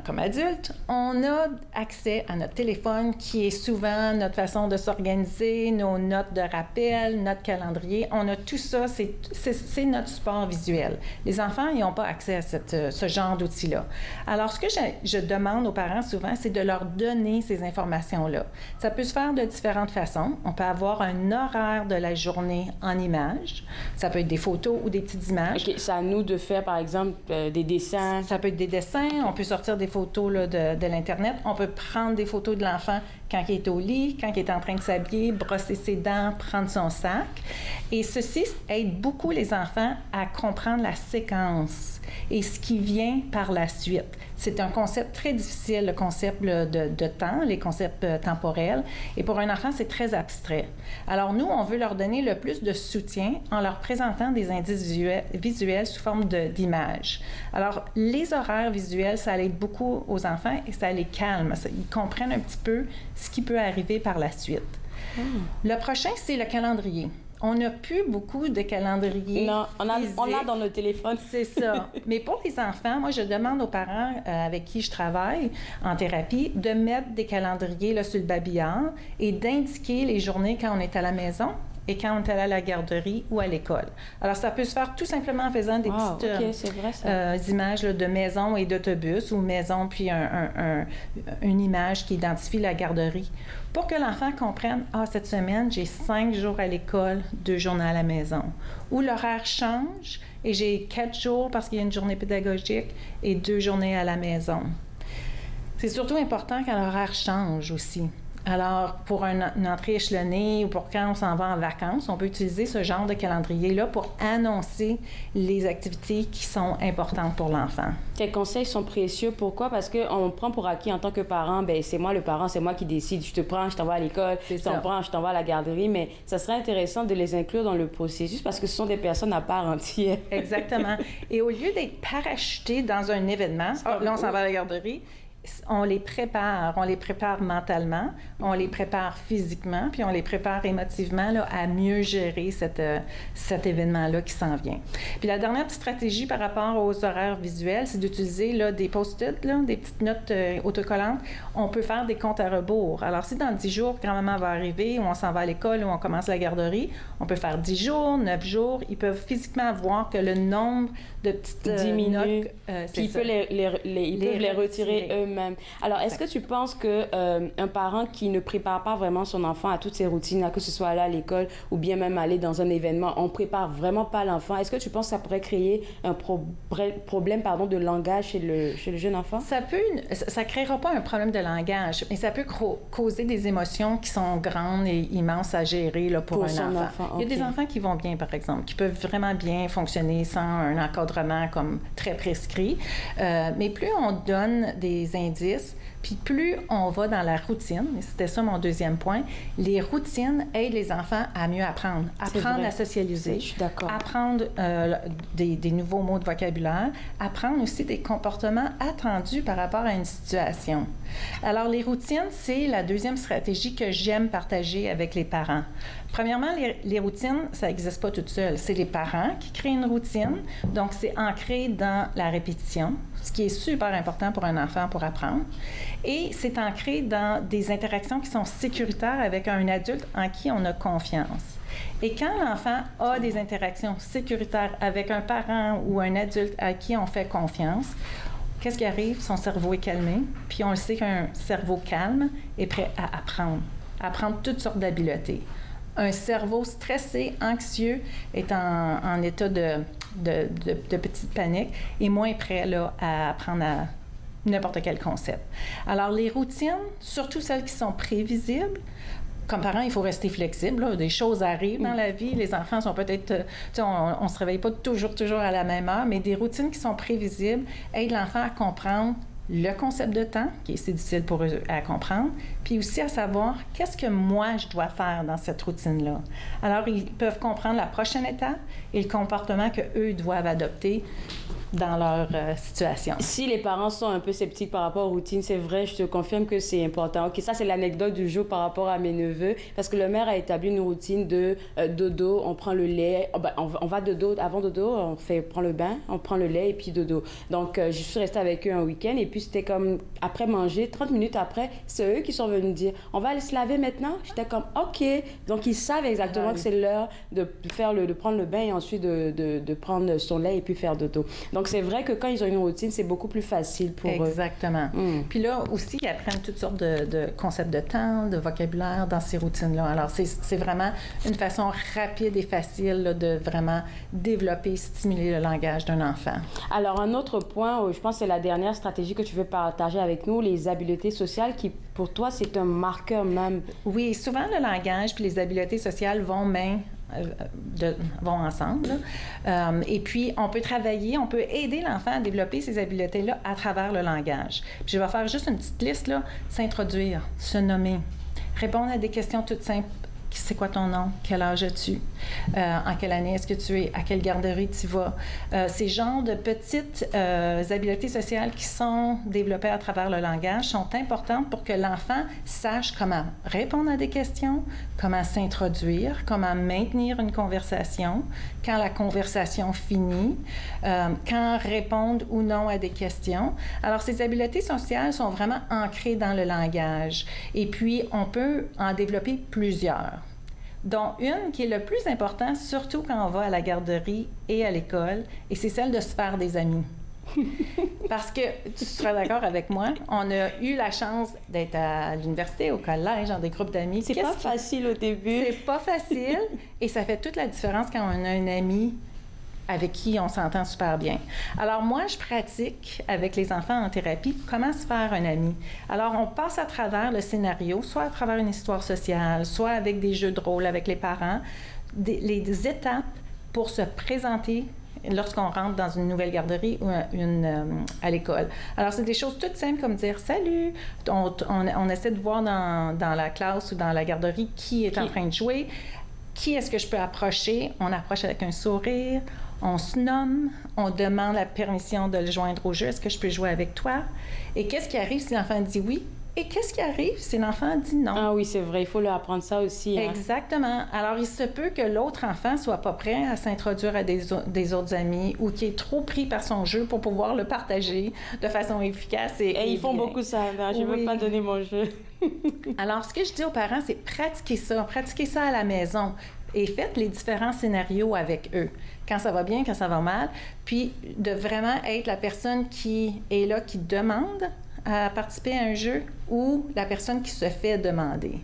I: comme adultes, on a accès à notre téléphone qui est souvent notre façon de s'organiser, nos notes de rappel, notre calendrier. On a tout ça, c'est notre support visuel. Les enfants, ils n'ont pas accès à ce genre d'outils-là. Alors, ce que je demande aux parents souvent, c'est de leur donner ces informations-là. Ça peut se faire de différentes façons. On peut avoir un horaire de la journée en images. Ça peut être des photos ou des petites images.
B: OK, c'est à nous de faire, par exemple, des dessins.
I: Ça peut être des dessins. On peut sortir des photos là, de l'Internet. On peut prendre des photos de l'enfant quand il est au lit, quand il est en train de s'habiller, brosser ses dents, prendre son sac. Et ceci aide beaucoup les enfants à comprendre la séquence et ce qui vient par la suite. C'est un concept très difficile, le concept de temps, les concepts temporels. Et pour un enfant, c'est très abstrait. Alors nous, on veut leur donner le plus de soutien en leur présentant des indices visuels sous forme d'images. Alors, les horaires visuels, ça aide beaucoup aux enfants et ça les calme. Ils comprennent un petit peu ce qui peut arriver par la suite. Le prochain, c'est le calendrier. On n'a plus beaucoup de calendriers.
B: Non, on l'a dans nos téléphones.
I: C'est ça. Mais pour les enfants, moi, je demande aux parents avec qui je travaille en thérapie de mettre des calendriers là, sur le babillard et d'indiquer les journées quand on est à la maison et quand on est à la garderie ou à l'école. Alors, ça peut se faire tout simplement en faisant des petites images là, de maison et d'autobus ou maison puis une image qui identifie la garderie pour que l'enfant comprenne, cette semaine, j'ai 5 jours à l'école, 2 journées à la maison. Ou l'horaire change et j'ai 4 jours parce qu'il y a une journée pédagogique et 2 journées à la maison. C'est surtout important quand l'horaire change aussi. Alors, pour une entrée échelonnée ou pour quand on s'en va en vacances, on peut utiliser ce genre de calendrier-là pour annoncer les activités qui sont importantes pour l'enfant.
B: Tes conseils sont précieux. Pourquoi? Parce qu'on prend pour acquis en tant que parent, bien, c'est moi le parent, c'est moi qui décide. Je te prends, je t'envoie à l'école, je t'envoie à la garderie. Mais ça serait intéressant de les inclure dans le processus parce que ce sont des personnes à part entière.
I: Exactement. Et au lieu d'être parachutés dans un événement, là, on s'en va à la garderie, on les prépare mentalement, on les prépare physiquement, puis on les prépare émotivement là, à mieux gérer cet événement-là qui s'en vient. Puis la dernière petite stratégie par rapport aux horaires visuels, c'est d'utiliser là, des post-it, là, des petites notes autocollantes. On peut faire des comptes à rebours. Alors, si dans 10 jours, grand-maman va arriver, ou on s'en va à l'école, ou on commence la garderie, on peut faire 10 jours, 9 jours. Ils peuvent physiquement voir que le nombre de petites notes...
B: puis ils peuvent les retirer eux-mêmes. Alors, est-ce que tu penses qu'un parent qui ne prépare pas vraiment son enfant à toutes ses routines, que ce soit aller à l'école ou bien même aller dans un événement, on ne prépare vraiment pas l'enfant, est-ce que tu penses que ça pourrait créer un problème de langage chez le jeune enfant? Ça
I: ne créera pas un problème de langage, mais ça peut causer des émotions qui sont grandes et immenses à gérer là, pour un enfant. Il y a des enfants qui vont bien, par exemple, qui peuvent vraiment bien fonctionner sans un encadrement comme très prescrit. Mais plus on donne des indices, puis plus on va dans la routine, et c'était ça mon deuxième point, les routines aident les enfants à mieux apprendre à socialiser,
B: je suis d'accord.
I: Apprendre des nouveaux mots de vocabulaire, apprendre aussi des comportements attendus par rapport à une situation. Alors, les routines, c'est la deuxième stratégie que j'aime partager avec les parents. Premièrement, les routines, ça n'existe pas toute seule. C'est les parents qui créent une routine, donc c'est ancré dans la répétition, ce qui est super important pour un enfant pour apprendre. Et c'est ancré dans des interactions qui sont sécuritaires avec un adulte en qui on a confiance. Et quand l'enfant a des interactions sécuritaires avec un parent ou un adulte à qui on fait confiance, qu'est-ce qui arrive? Son cerveau est calmé, puis on le sait qu'un cerveau calme est prêt à apprendre toutes sortes d'habiletés. Un cerveau stressé, anxieux, est en état de petite panique et moins prêt là, à apprendre à n'importe quel concept. Alors, les routines, surtout celles qui sont prévisibles, comme parent, il faut rester flexible. Là. Des choses arrivent dans la vie. Les enfants sont peut-être... on ne se réveille pas toujours à la même heure, mais des routines qui sont prévisibles aident l'enfant à comprendre le concept de temps, qui est assez difficile pour eux à comprendre, puis aussi à savoir qu'est-ce que moi, je dois faire dans cette routine-là. Alors, ils peuvent comprendre la prochaine étape et le comportement qu'eux doivent adopter dans leur situation.
B: Si les parents sont un peu sceptiques par rapport aux routines, c'est vrai, je te confirme que c'est important. OK, ça, c'est l'anecdote du jour par rapport à mes neveux, parce que le maire a établi une routine de dodo, on prend le lait, on va dodo, avant dodo, prend le bain, on prend le lait et puis dodo. Donc, je suis restée avec eux un week-end et puis c'était comme, après manger, 30 minutes après, c'est eux qui sont venus dire, on va aller se laver maintenant? J'étais comme, OK. Donc, ils savent exactement que c'est l'heure de prendre le bain et ensuite de prendre son lait et puis faire dodo. Donc, c'est vrai que quand ils ont une routine, c'est beaucoup plus facile pour eux.
I: Exactement. Puis là aussi, ils apprennent toutes sortes de concepts de temps, de vocabulaire dans ces routines-là. Alors, c'est vraiment une façon rapide et facile là, de vraiment développer, stimuler le langage d'un enfant.
B: Alors, un autre point, je pense que c'est la dernière stratégie que tu veux partager avec nous, les habiletés sociales, qui, pour toi, c'est un marqueur même.
I: Oui, souvent, le langage puis les habiletés sociales vont ensemble. Et puis, on peut travailler, on peut aider l'enfant à développer ces habiletés-là à travers le langage. Puis, je vais faire juste une petite liste, là. S'introduire, se nommer, répondre à des questions toutes simples. C'est quoi ton nom? Quel âge as-tu? En quelle année est-ce que tu es? À quelle garderie tu vas? Ces genres de petites habiletés sociales qui sont développées à travers le langage sont importantes pour que l'enfant sache comment répondre à des questions, comment s'introduire, comment maintenir une conversation, quand la conversation finit, quand répondre ou non à des questions. Alors, ces habiletés sociales sont vraiment ancrées dans le langage. Et puis, on peut en développer plusieurs, dont une qui est le plus important, surtout quand on va à la garderie et à l'école, et c'est celle de se faire des amis. Parce que, tu seras d'accord avec moi, on a eu la chance d'être à l'université, au collège, dans des groupes d'amis.
B: C'est pas facile au début.
I: C'est pas facile, et ça fait toute la différence quand on a un ami avec qui on s'entend super bien. Alors moi, je pratique avec les enfants en thérapie comment se faire un ami. Alors on passe à travers le scénario, soit à travers une histoire sociale, soit avec des jeux de rôle avec les parents, les étapes pour se présenter lorsqu'on rentre dans une nouvelle garderie ou à l'école. Alors, c'est des choses toutes simples comme dire « Salut ». On essaie de voir dans la classe ou dans la garderie qui est en train de jouer. Qui est-ce que je peux approcher? On approche avec un sourire, on se nomme, on demande la permission de le joindre au jeu. Est-ce que je peux jouer avec toi? Et qu'est-ce qui arrive si l'enfant dit oui? Et qu'est-ce qui arrive si l'enfant dit non?
B: Ah oui, c'est vrai, il faut leur apprendre ça aussi. Hein?
I: Exactement. Alors, il se peut que l'autre enfant soit pas prêt à s'introduire à des autres amis ou qui est trop pris par son jeu pour pouvoir le partager de façon efficace. Et
B: ils font beaucoup ça. Je ne veux pas donner mon jeu.
I: Alors, ce que je dis aux parents, c'est pratiquer ça à la maison et faites les différents scénarios avec eux. Quand ça va bien, quand ça va mal, puis de vraiment être la personne qui est là, qui demande à participer à un jeu ou la personne qui se fait demander.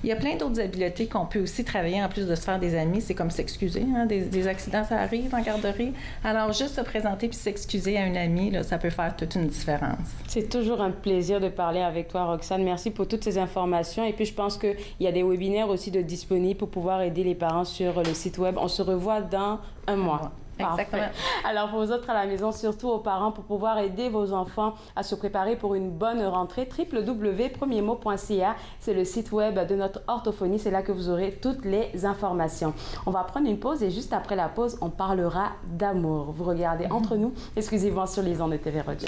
I: Il y a plein d'autres habiletés qu'on peut aussi travailler en plus de se faire des amis. C'est comme s'excuser. Hein? Des accidents, ça arrive en garderie. Alors, juste se présenter puis s'excuser à un ami, là, ça peut faire toute une différence.
B: C'est toujours un plaisir de parler avec toi, Roxane. Merci pour toutes ces informations. Et puis, je pense qu'il y a des webinaires aussi de disponibles pour pouvoir aider les parents sur le site web. On se revoit dans un mois.
I: Exactement.
B: Parfait. Alors, pour vous autres à la maison, surtout aux parents, pour pouvoir aider vos enfants à se préparer pour une bonne rentrée, www.premiermot.ca, c'est le site web de notre orthophonie. C'est là que vous aurez toutes les informations. On va prendre une pause et juste après la pause, on parlera d'amour. Vous regardez Entre nous, exclusivement sur les ondes de TV Rogers.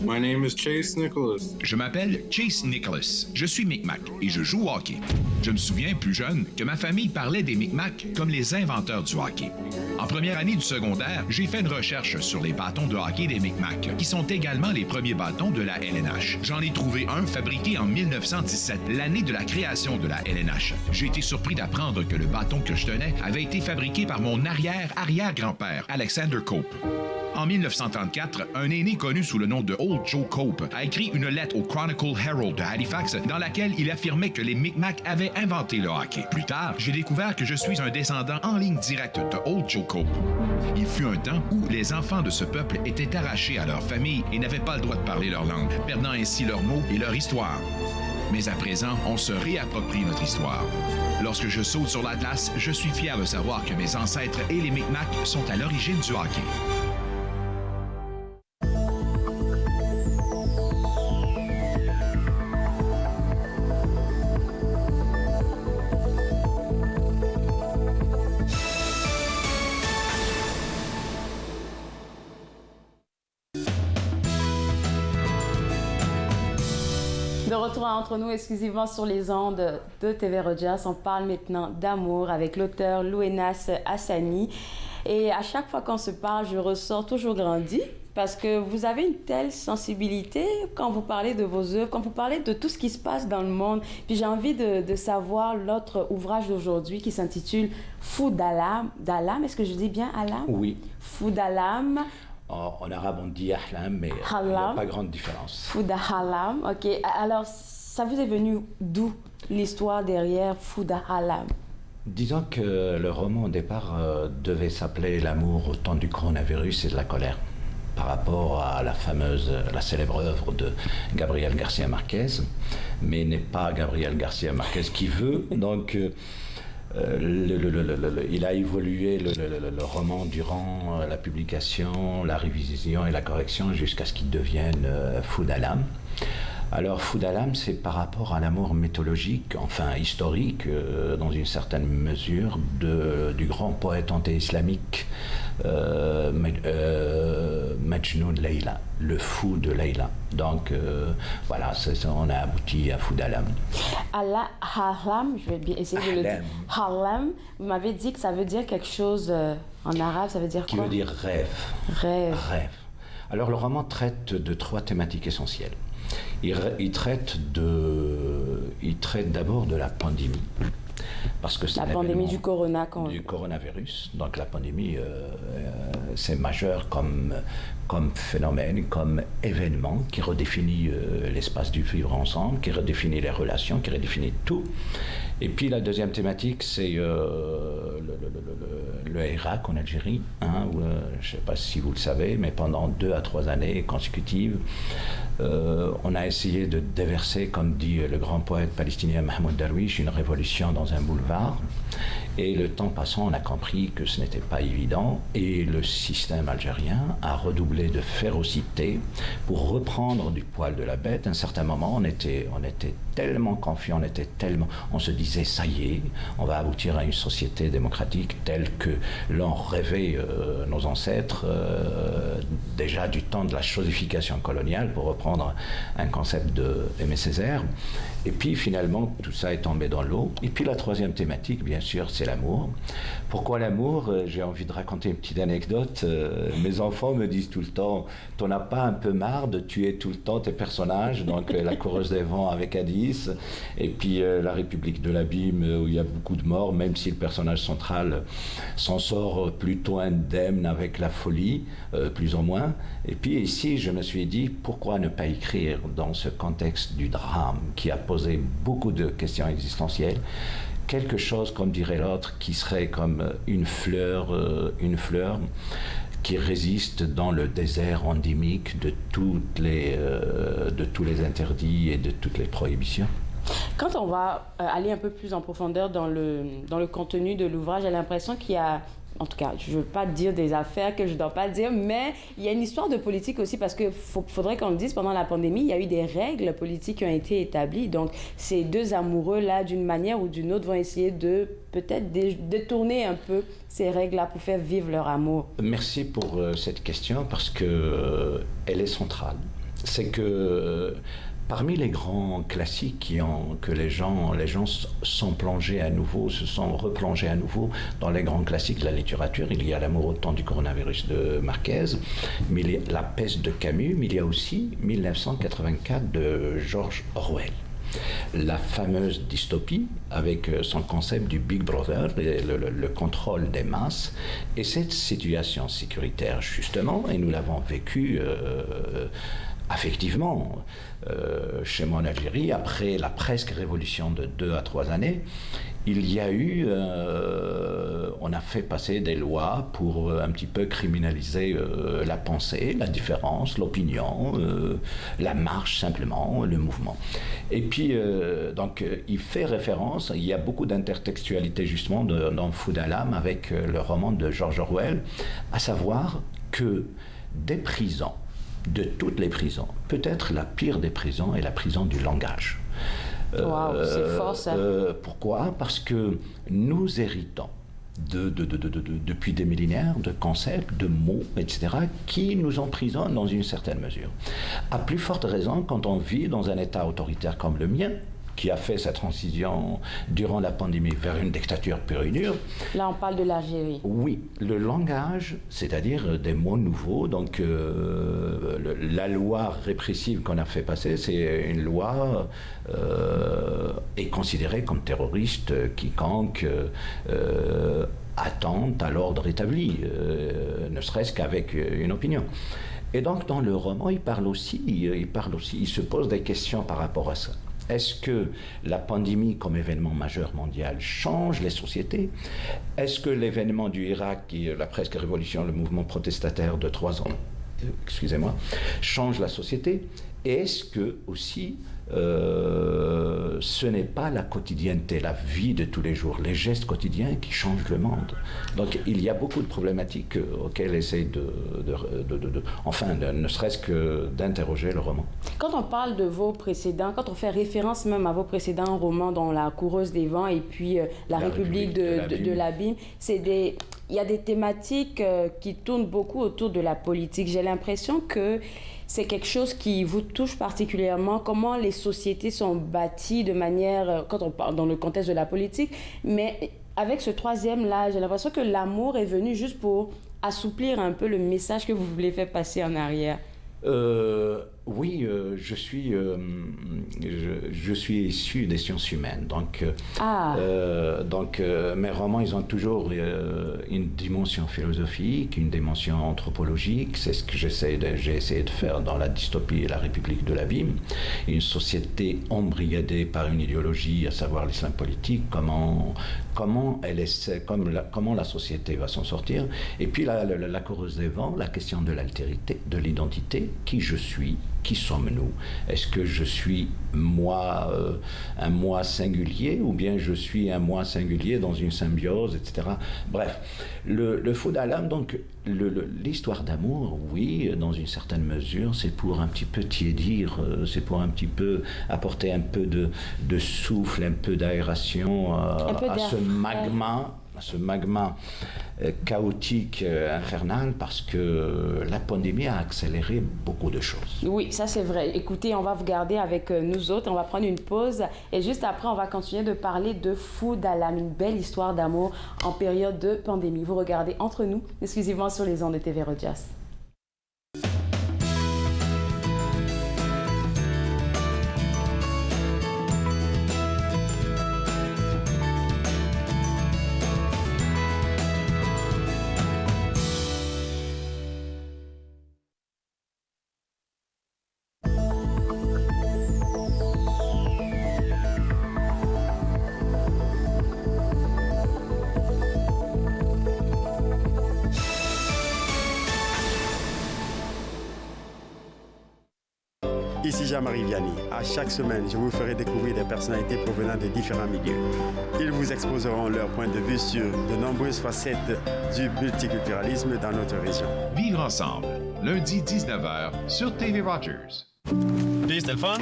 K: My name is Chase Nicholas.
A: Je m'appelle Chase Nicholas. Je suis Micmac et je joue au hockey. Je me souviens, plus jeune, que ma famille parlait des Micmacs comme les inventeurs du hockey. En première année du secondaire, j'ai fait une recherche sur les bâtons de hockey des Micmacs, qui sont également les premiers bâtons de la LNH. J'en ai trouvé un fabriqué en 1917, l'année de la création de la LNH. J'ai été surpris d'apprendre que le bâton que je tenais avait été fabriqué par mon arrière-arrière-grand-père, Alexander Cope. En 1934, un aîné connu sous le nom de Old Joe Cope a écrit une lettre au Chronicle Herald de Halifax dans laquelle il affirmait que les Micmacs avaient inventé le hockey. Plus tard, j'ai découvert que je suis un descendant en ligne directe de Old Joe Cope. Il fut un temps où les enfants de ce peuple étaient arrachés à leur famille et n'avaient pas le droit de parler leur langue, perdant ainsi leurs mots et leur histoire. Mais à présent, on se réapproprie notre histoire. Lorsque je saute sur la glace, je suis fier de savoir que mes ancêtres et les Micmacs sont à l'origine du hockey.
B: De retour entre nous exclusivement sur les ondes de TV Rogers, on parle maintenant d'amour avec l'auteur Louenas Hassani. Et à chaque fois qu'on se parle, je ressors toujours grandi parce que vous avez une telle sensibilité quand vous parlez de vos œuvres, quand vous parlez de tout ce qui se passe dans le monde. Puis j'ai envie de savoir l'autre ouvrage d'aujourd'hui qui s'intitule Fou d'Alam. D'Alam, est-ce que je dis bien Alam?
L: Oui.
B: Fou d'Alam.
L: En arabe, on dit Ahlam, mais il n'y a pas grande différence.
B: Fouda Halam, ok. Alors, ça vous est venu d'où l'histoire derrière Fouda Halam?
L: Disons que le roman, au départ, devait s'appeler L'amour au temps du coronavirus et de la colère, par rapport à la célèbre œuvre de Gabriel Garcia Marquez, mais n'est pas Gabriel Garcia Marquez qui veut, donc... il a évolué le roman durant la publication, la révision et la correction jusqu'à ce qu'il devienne Fou d'Alam. Alors Fou d'Alam, c'est par rapport à l'amour mythologique, enfin historique, dans une certaine mesure, du grand poète anté-islamique Majnoun Leila, le fou de Leila. Donc voilà, on a abouti à Fou d'Alam.
B: Allah Halam, je vais bien essayer de le dire. Halam, vous m'avez dit que ça veut dire quelque chose en arabe, ça veut dire quoi?
L: Qui veut dire rêve.
B: Rêve.
L: Alors le roman traite de 3 thématiques essentielles. Il traite d'abord de la pandémie. Parce que c'est
B: la pandémie du
L: coronavirus. Donc la pandémie, c'est majeur comme phénomène, comme événement qui redéfinit l'espace du vivre ensemble, qui redéfinit les relations, qui redéfinit tout. Et puis la deuxième thématique, c'est le Irak en Algérie. Je ne sais pas si vous le savez, mais pendant 2 à 3 années consécutives, on a essayé de déverser, comme dit le grand poète palestinien Mahmoud Darwish, une révolution dans un boulevard. Et le temps passant, on a compris que ce n'était pas évident et le système algérien a redoublé de férocité pour reprendre du poil de la bête. À un certain moment, on était tellement confiants, on se disait ça y est, on va aboutir à une société démocratique telle que l'ont rêvé nos ancêtres déjà du temps de la chosification coloniale, pour reprendre un concept de Aimé Césaire. Et puis finalement, tout ça est tombé dans l'eau. Et puis la troisième thématique, bien sûr, c'est l'amour. Pourquoi l'amour? J'ai envie de raconter une petite anecdote. Mes enfants me disent tout le temps, t'en as pas un peu marre de tuer tout le temps tes personnages? Donc la coureuse des vents avec Hadis, et puis la République de l'Abîme où il y a beaucoup de morts, même si le personnage central s'en sort plutôt indemne avec la folie, plus ou moins. Et puis ici, je me suis dit, pourquoi ne pas écrire dans ce contexte du drame qui a posé beaucoup de questions existentielles, quelque chose, comme dirait l'autre, qui serait comme une fleur qui résiste dans le désert endémique de tous les interdits et de toutes les prohibitions.
B: Quand on va aller un peu plus en profondeur dans le contenu de l'ouvrage, j'ai l'impression qu'il y a, en tout cas, je ne veux pas dire des affaires que je ne dois pas dire, mais il y a une histoire de politique aussi, parce qu'il faudrait qu'on le dise, pendant la pandémie, il y a eu des règles politiques qui ont été établies. Donc, ces deux amoureux-là, d'une manière ou d'une autre, vont essayer de peut-être détourner un peu ces règles-là pour faire vivre leur amour.
L: Merci pour cette question, parce qu'elle est centrale. C'est que... Parmi les grands classiques que les gens sont plongés à nouveau, se sont replongés à nouveau dans les grands classiques de la littérature, il y a L'amour au temps du coronavirus de Marquez, mais il y a La peste de Camus, mais il y a aussi 1984 de George Orwell. La fameuse dystopie avec son concept du Big Brother, le contrôle des masses, et cette situation sécuritaire justement, et nous l'avons vécu affectivement chez moi en Algérie, après la presque révolution de 2 à 3 années, il y a eu, on a fait passer des lois pour un petit peu criminaliser la pensée, la différence, l'opinion, la marche simplement, le mouvement. Et puis, donc, il fait référence, il y a beaucoup d'intertextualité justement dans Fou d'Alam avec le roman de George Orwell, à savoir que des prisons, de toutes les prisons, peut-être la pire des prisons est la prison du langage.
B: Wow, c'est fort ça.
L: Pourquoi? Parce que nous héritons depuis des millénaires, de concepts, de mots, etc., qui nous emprisonnent dans une certaine mesure. À plus forte raison quand on vit dans un État autoritaire comme le mien, qui a fait sa transition durant la pandémie vers une dictature pure et dure.
B: Là, on parle de l'Algérie.
L: Oui, le langage, c'est-à-dire des mots nouveaux. Donc, la loi répressive qu'on a fait passer, c'est une loi est considérée comme terroriste quiconque attente à l'ordre établi, ne serait-ce qu'avec une opinion. Et donc, dans le roman, il se pose des questions par rapport à ça. Est-ce que la pandémie comme événement majeur mondial change les sociétés? Est-ce que l'événement du Irak, qui est la presque révolution, le mouvement protestataire de 3 ans, change la société? Et est-ce que aussi ce n'est pas la quotidienneté, la vie de tous les jours, les gestes quotidiens qui changent le monde? Donc il y a beaucoup de problématiques auxquelles essaye ne serait-ce que d'interroger le roman.
B: Quand on parle de vos précédents, quand on fait référence même à vos précédents romans, dont La Coureuse des Vents et puis La République de l'Abîme, il y a des thématiques qui tournent beaucoup autour de la politique. J'ai l'impression que c'est quelque chose qui vous touche particulièrement, comment les sociétés sont bâties de manière, quand on parle dans le contexte de la politique, mais avec ce troisième-là, j'ai l'impression que l'amour est venu juste pour assouplir un peu le message que vous voulez faire passer en arrière.
L: Oui, je suis issu des sciences humaines, donc mes romans, ils ont toujours une dimension philosophique, une dimension anthropologique. C'est ce que j'ai essayé de faire dans La Dystopie et La République de l'Abîme. Une société embrigadée par une idéologie, à savoir l'islam politique, comment la société va s'en sortir. Et puis la Coureuse des Vents, la question de l'altérité, de l'identité, qui je suis, qui sommes-nous? Est-ce que je suis moi, un moi singulier, ou bien je suis un moi singulier dans une symbiose, etc. Bref, le Fou d'Alam, donc l'histoire d'amour, oui, dans une certaine mesure, c'est pour un petit peu tiédir, c'est pour un petit peu apporter un peu de souffle, un peu d'aération à ce magma chaotique, infernal, parce que la pandémie a accéléré beaucoup de choses.
B: Oui, ça c'est vrai. Écoutez, on va vous garder avec nous autres, on va prendre une pause et juste après, on va continuer de parler de Fou d'Alam, une belle histoire d'amour en période de pandémie. Vous regardez Entre nous, exclusivement sur les ondes de TV Rogers.
M: Ici Jean-Marie Vianney. À chaque semaine, je vous ferai découvrir des personnalités provenant de différents milieux. Ils vous exposeront leur point de vue sur de nombreuses facettes du multiculturalisme dans notre région.
A: Vivre ensemble, lundi 19h sur TV Rogers.
N: Puis, c'était le fun?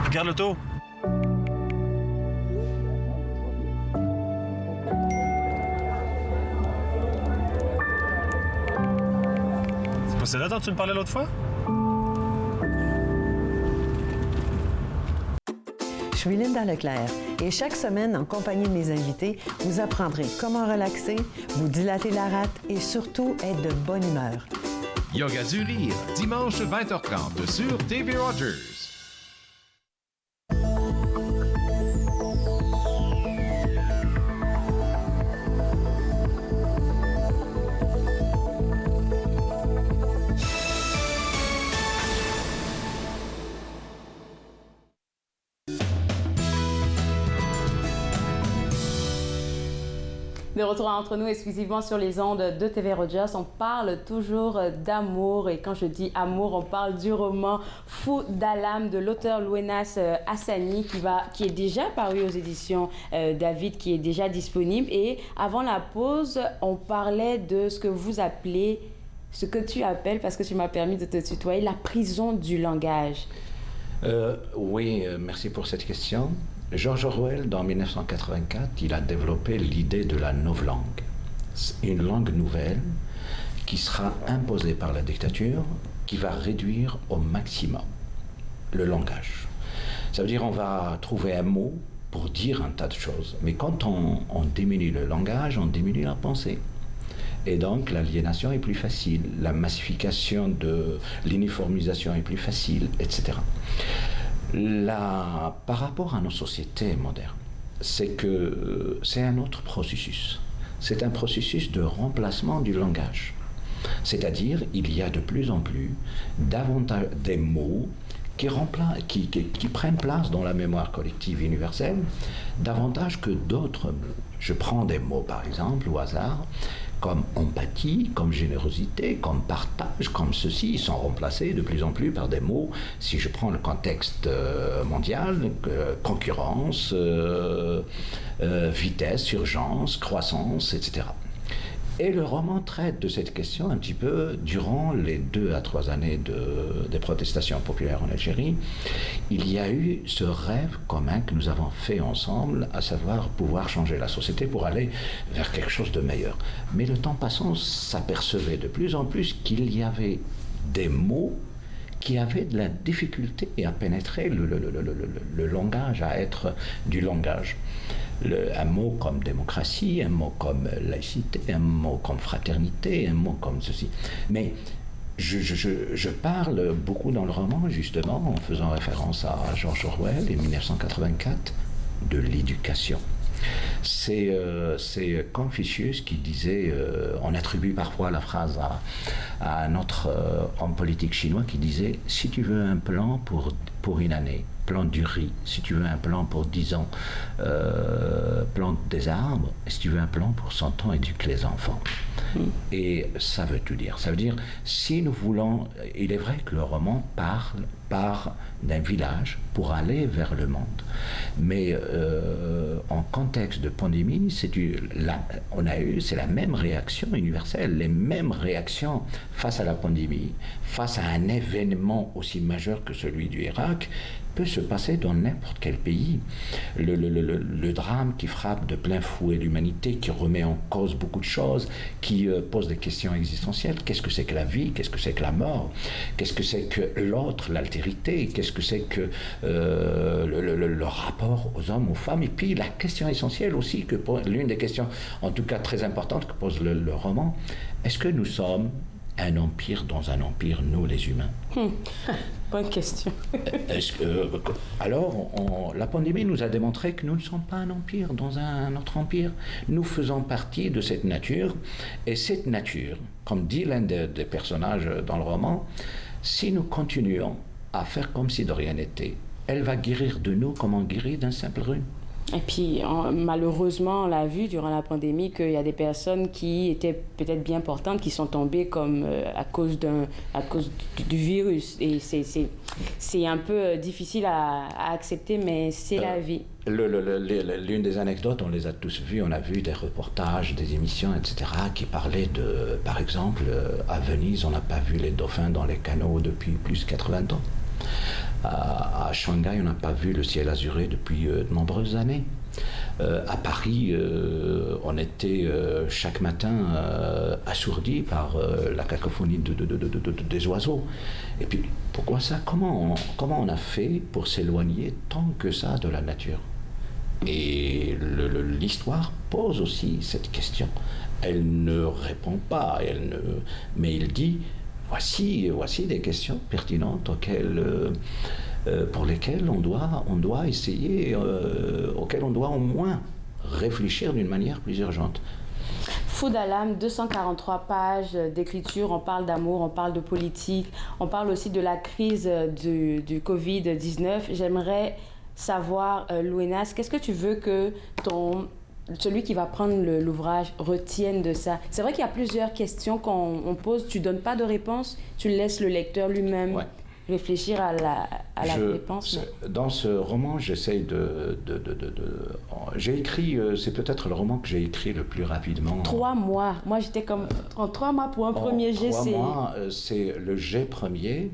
N: Regarde l'auto. C'est là dont tu me parlais l'autre fois?
O: Je suis Linda Leclerc et chaque semaine, en compagnie de mes invités, vous apprendrez comment relaxer, vous dilater la rate et surtout être de bonne humeur.
A: Yoga du rire, dimanche 20h30 sur TV Rogers.
B: De retour entre nous exclusivement sur les ondes de TV Rogers, on parle toujours d'amour et quand je dis amour, on parle du roman Fou d'Alam de l'auteur Louenas Hassani qui est déjà paru aux éditions David, qui est déjà disponible. Et avant la pause, on parlait de ce que vous appelez, ce que tu appelles, parce que tu m'as permis de te tutoyer, la prison du langage.
L: Oui, merci pour cette question. George Orwell, dans 1984, il a développé l'idée de la novlangue. Une langue nouvelle qui sera imposée par la dictature, qui va réduire au maximum le langage. Ça veut dire qu'on va trouver un mot pour dire un tas de choses. Mais quand on diminue le langage, on diminue la pensée. Et donc l'aliénation est plus facile, la massification de l'uniformisation est plus facile, etc. Par rapport à nos sociétés modernes, c'est un autre processus. C'est un processus de remplacement du langage. C'est-à-dire, il y a de plus en plus davantage des mots qui prennent place dans la mémoire collective universelle, davantage que d'autres mots. Je prends des mots, par exemple, au hasard, comme empathie, comme générosité, comme partage, comme ceci, ils sont remplacés de plus en plus par des mots, si je prends le contexte mondial, concurrence, vitesse, urgence, croissance, etc. Et le roman traite de cette question un petit peu durant les 2 à 3 années des protestations populaires en Algérie. Il y a eu ce rêve commun que nous avons fait ensemble, à savoir pouvoir changer la société pour aller vers quelque chose de meilleur. Mais le temps passant, s'apercevait de plus en plus qu'il y avait des mots qui avaient de la difficulté à pénétrer le langage, à être du langage. Un mot comme démocratie, un mot comme laïcité, un mot comme fraternité, un mot comme ceci. Mais je parle beaucoup dans le roman, justement, en faisant référence à George Orwell et 1984, de l'éducation. C'est Confucius qui disait, on attribue parfois la phrase à un autre homme politique chinois qui disait « Si tu veux un plan pour une année, plante du riz. Si tu veux un plan pour 10 ans, plante des arbres. Et si tu veux un plan pour 100 ans, éduque les enfants. » Et ça veut tout dire. Ça veut dire, si nous voulons... Il est vrai que le roman part d'un village pour aller vers le monde. Mais en contexte de pandémie, c'est la même réaction universelle, les mêmes réactions face à la pandémie, face à un événement aussi majeur que celui du Irak, peut se passer dans n'importe quel pays. Le drame qui frappe de plein fouet l'humanité, qui remet en cause beaucoup de choses, qui pose des questions existentielles. Qu'est-ce que c'est que la vie? Qu'est-ce que c'est que la mort? Qu'est-ce que c'est que l'autre, l'altérité? Qu'est-ce que c'est que le rapport aux hommes, aux femmes? Et puis la question essentielle aussi, l'une des questions, en tout cas très importantes, que pose le roman, est-ce que nous sommes un empire dans un empire, nous les humains?
B: Bonne question.
L: Alors, la pandémie nous a démontré que nous ne sommes pas un empire dans un autre empire. Nous faisons partie de cette nature, et cette nature, comme dit l'un des personnages dans le roman, si nous continuons à faire comme si de rien n'était, elle va guérir de nous comme on guérit d'un simple rhume.
B: Et puis, malheureusement, on l'a vu durant la pandémie qu'il y a des personnes qui étaient peut-être bien portantes, qui sont tombées comme à cause du virus. Et c'est un peu difficile à accepter, mais c'est la vie.
L: L'une des anecdotes, on les a tous vues, on a vu des reportages, des émissions, etc., qui parlaient de, par exemple, à Venise, on n'a pas vu les dauphins dans les canaux depuis plus de 80 ans. À Shanghai, on n'a pas vu le ciel azuré depuis de nombreuses années. À Paris, on était chaque matin assourdis par la cacophonie des oiseaux. Et puis, pourquoi ça? Comment on a fait pour s'éloigner tant que ça de la nature? Et l'histoire pose aussi cette question. Elle ne répond pas, mais il dit... Voici des questions pertinentes pour lesquelles on doit essayer, auxquelles on doit au moins réfléchir d'une manière plus urgente.
B: Fou d'Alam, 243 pages d'écriture, on parle d'amour, on parle de politique, on parle aussi de la crise du Covid-19. J'aimerais savoir, Louenas, qu'est-ce que tu veux que celui qui va prendre l'ouvrage retienne de ça? C'est vrai qu'il y a plusieurs questions qu'on pose, tu ne donnes pas de réponse, tu laisses le lecteur lui-même réfléchir à la réponse.
L: Mais... Dans ce roman, j'essaye j'ai écrit, c'est peut-être le roman que j'ai écrit le plus rapidement.
B: 3 mois. Moi, j'étais comme... En 3 mois pour un premier jet,
L: 3 mois, c'est le jet premier,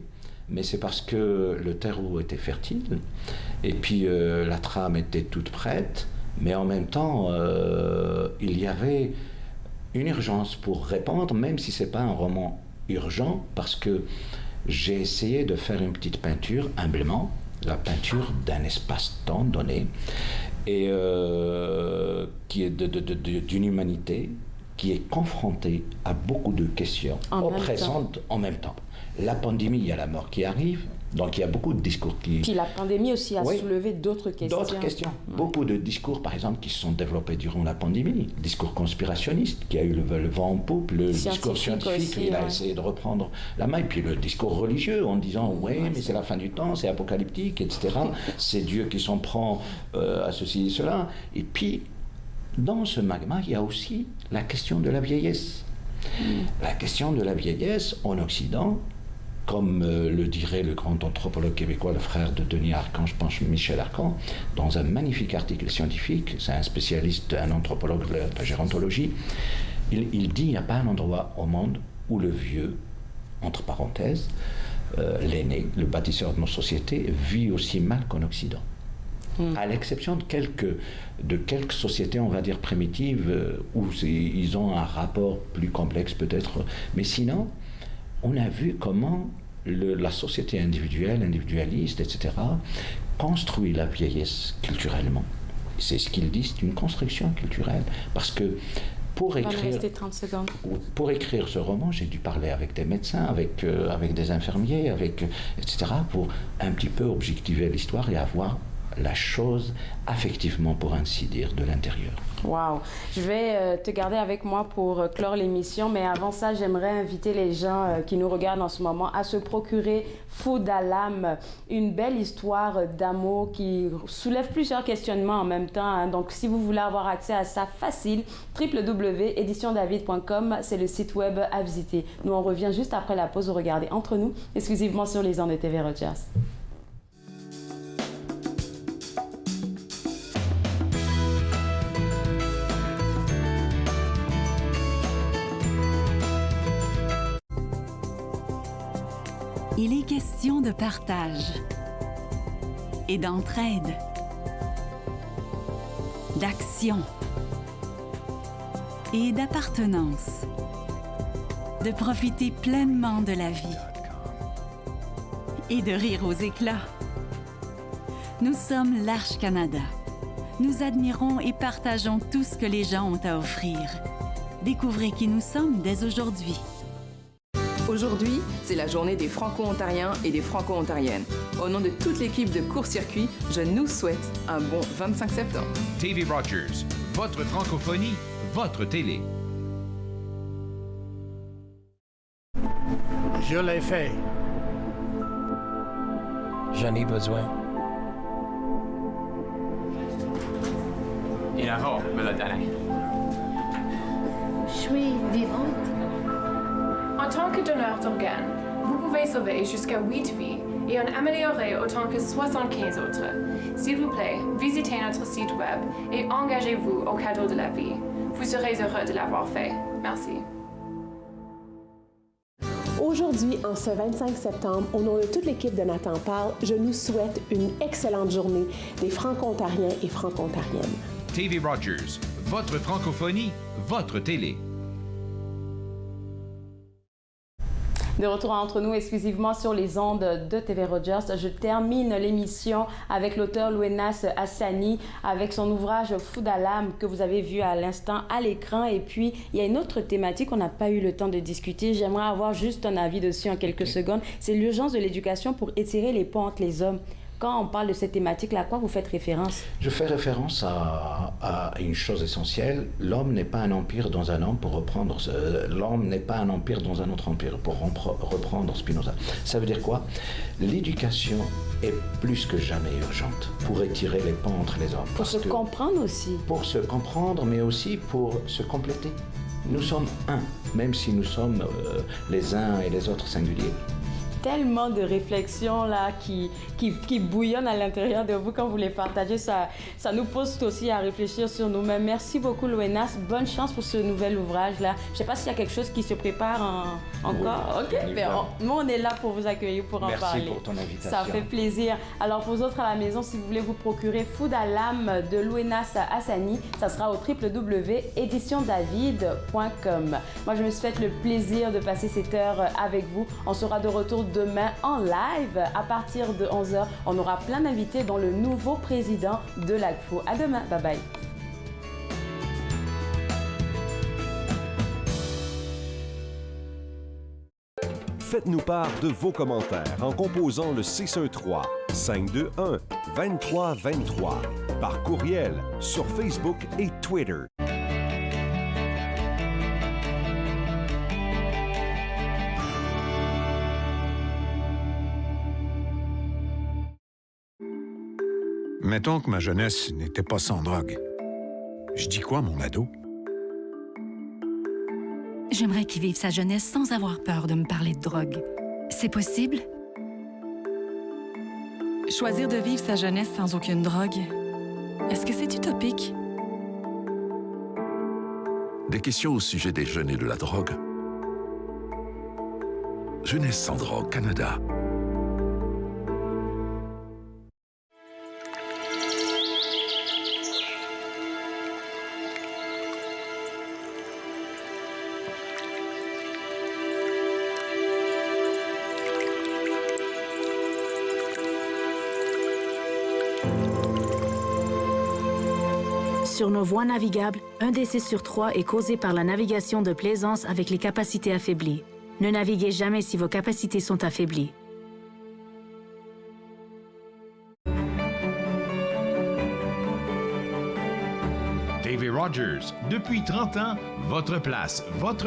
L: mais c'est parce que le terreau était fertile, et puis la trame était toute prête, mais en même temps, il y avait une urgence pour répondre, même si ce n'est pas un roman urgent, parce que j'ai essayé de faire une petite peinture, humblement, la peinture d'un espace-temps donné, et qui est d'une humanité qui est confrontée à beaucoup de questions oppressantes en même temps. La pandémie, il y a la mort qui arrive, donc il y a beaucoup de discours qui...
B: Puis la pandémie aussi a soulevé d'autres questions.
L: D'autres questions. Beaucoup de discours, par exemple, qui se sont développés durant la pandémie. Le discours conspirationniste, qui a eu le vent en poupe, le discours scientifique, il a essayé de reprendre la main, et puis le discours religieux, en disant « oui, mais c'est la fin du temps, c'est apocalyptique, etc. C'est Dieu qui s'en prend à ceci et cela. » Et puis, dans ce magma, il y a aussi la question de la vieillesse. La question de la vieillesse en Occident, comme le dirait le grand anthropologue québécois, le frère de Denis Arcand, je pense Michel Arcand, dans un magnifique article scientifique, c'est un spécialiste, un anthropologue de la gérontologie, il dit qu'il n'y a pas un endroit au monde où le vieux, entre parenthèses, l'aîné, le bâtisseur de nos sociétés, vit aussi mal qu'en Occident. À l'exception de quelques sociétés, on va dire primitives, où ils ont un rapport plus complexe peut-être, mais sinon, on a vu comment la société individuelle, individualiste, etc., construit la vieillesse culturellement. C'est ce qu'ils disent, c'est une construction culturelle. Parce que pour écrire ce roman, j'ai dû parler avec des médecins, avec des infirmiers, etc., pour un petit peu objectiver l'histoire et avoir la chose affectivement, pour ainsi dire, de l'intérieur.
B: Wow! Je vais te garder avec moi pour clore l'émission, mais avant ça, j'aimerais inviter les gens qui nous regardent en ce moment à se procurer Fou d'Alam, une belle histoire d'amour qui soulève plusieurs questionnements en même temps. Hein. Donc, si vous voulez avoir accès à ça facile, www.editiondavid.com, c'est le site web à visiter. Nous, on revient juste après la pause. Regardez Entre nous, exclusivement sur les ondes de TV Rogers.
P: Il est question de partage et d'entraide, d'action et d'appartenance, de profiter pleinement de la vie et de rire aux éclats. Nous sommes l'Arche Canada. Nous admirons et partageons tout ce que les gens ont à offrir. Découvrez qui nous sommes dès aujourd'hui.
Q: Aujourd'hui, c'est la journée des Franco-Ontariens et des Franco-Ontariennes. Au nom de toute l'équipe de Court-Circuit, je nous souhaite un bon 25 septembre.
A: TV Rogers, votre francophonie, votre télé.
R: Je l'ai fait. J'en ai besoin.
S: Inaho, me l'a donné.
T: Je suis vivante.
U: En tant que donneur d'organes, vous pouvez sauver jusqu'à 8 vies et en améliorer autant que 75 autres. S'il vous plaît, visitez notre site web et engagez-vous au cadeau de la vie. Vous serez heureux de l'avoir fait. Merci.
V: Aujourd'hui, en ce 25 septembre, au nom de toute l'équipe de Nathan Parle, je nous souhaite une excellente journée des Franco-Ontariens et Franco-Ontariennes.
A: TV Rogers, votre francophonie, votre télé.
B: De retour entre nous exclusivement sur les ondes de TV Rogers. Je termine l'émission avec l'auteur Louenas Hassani avec son ouvrage Fou d'Alam que vous avez vu à l'instant à l'écran. Et puis, il y a une autre thématique qu'on n'a pas eu le temps de discuter. J'aimerais avoir juste un avis dessus en quelques secondes. C'est l'urgence de l'éducation pour étirer les ponts entre les hommes. Quand on parle de cette thématique-là, à quoi vous faites référence?
L: Je fais référence à une chose essentielle. L'homme n'est pas un empire dans un homme, pour reprendre... l'homme n'est pas un empire dans un autre empire, pour reprendre Spinoza. Ça veut dire quoi? L'éducation est plus que jamais urgente pour étirer les ponts entre les hommes.
B: Pour se comprendre aussi.
L: Pour se comprendre, mais aussi pour se compléter. Nous sommes un, même si nous sommes les uns et les autres singuliers.
B: Tellement de réflexions là qui bouillonnent à l'intérieur de vous quand vous les partagez. Ça nous pose aussi à réfléchir sur nous-mêmes. Merci beaucoup, Loenas. Bonne chance pour ce nouvel ouvrage-là. Je ne sais pas s'il y a quelque chose qui se prépare encore.
L: Oui,
B: OK, mais nous, on est là pour vous accueillir, pour en parler.
L: Merci pour ton invitation.
B: Ça fait plaisir. Alors, pour vous autres à la maison, si vous voulez vous procurer Food à l'âme de Loenas Hassani, ça sera au www.éditiondavid.com. Moi, je me suis fait le plaisir de passer cette heure avec vous. On sera de retour demain en live à partir de 11h. On aura plein d'invités dont le nouveau président de l'ACFO. À demain. Bye bye.
D: Faites-nous part de vos commentaires en composant le 613-521-2323 par courriel sur Facebook et Twitter.
S: Mettons que ma jeunesse n'était pas sans drogue. Je dis quoi, mon ado?
W: J'aimerais qu'il vive sa jeunesse sans avoir peur de me parler de drogue. C'est possible? Choisir de vivre sa jeunesse sans aucune drogue, est-ce que c'est utopique?
X: Des questions au sujet des jeunes et de la drogue. Jeunesse sans drogue, Canada.
Y: Sur nos voies navigables, un décès sur 3 est causé par la navigation de plaisance avec les capacités affaiblies. Ne naviguez jamais si vos capacités sont affaiblies.
A: Davy Rogers, depuis 30 ans, votre place, votre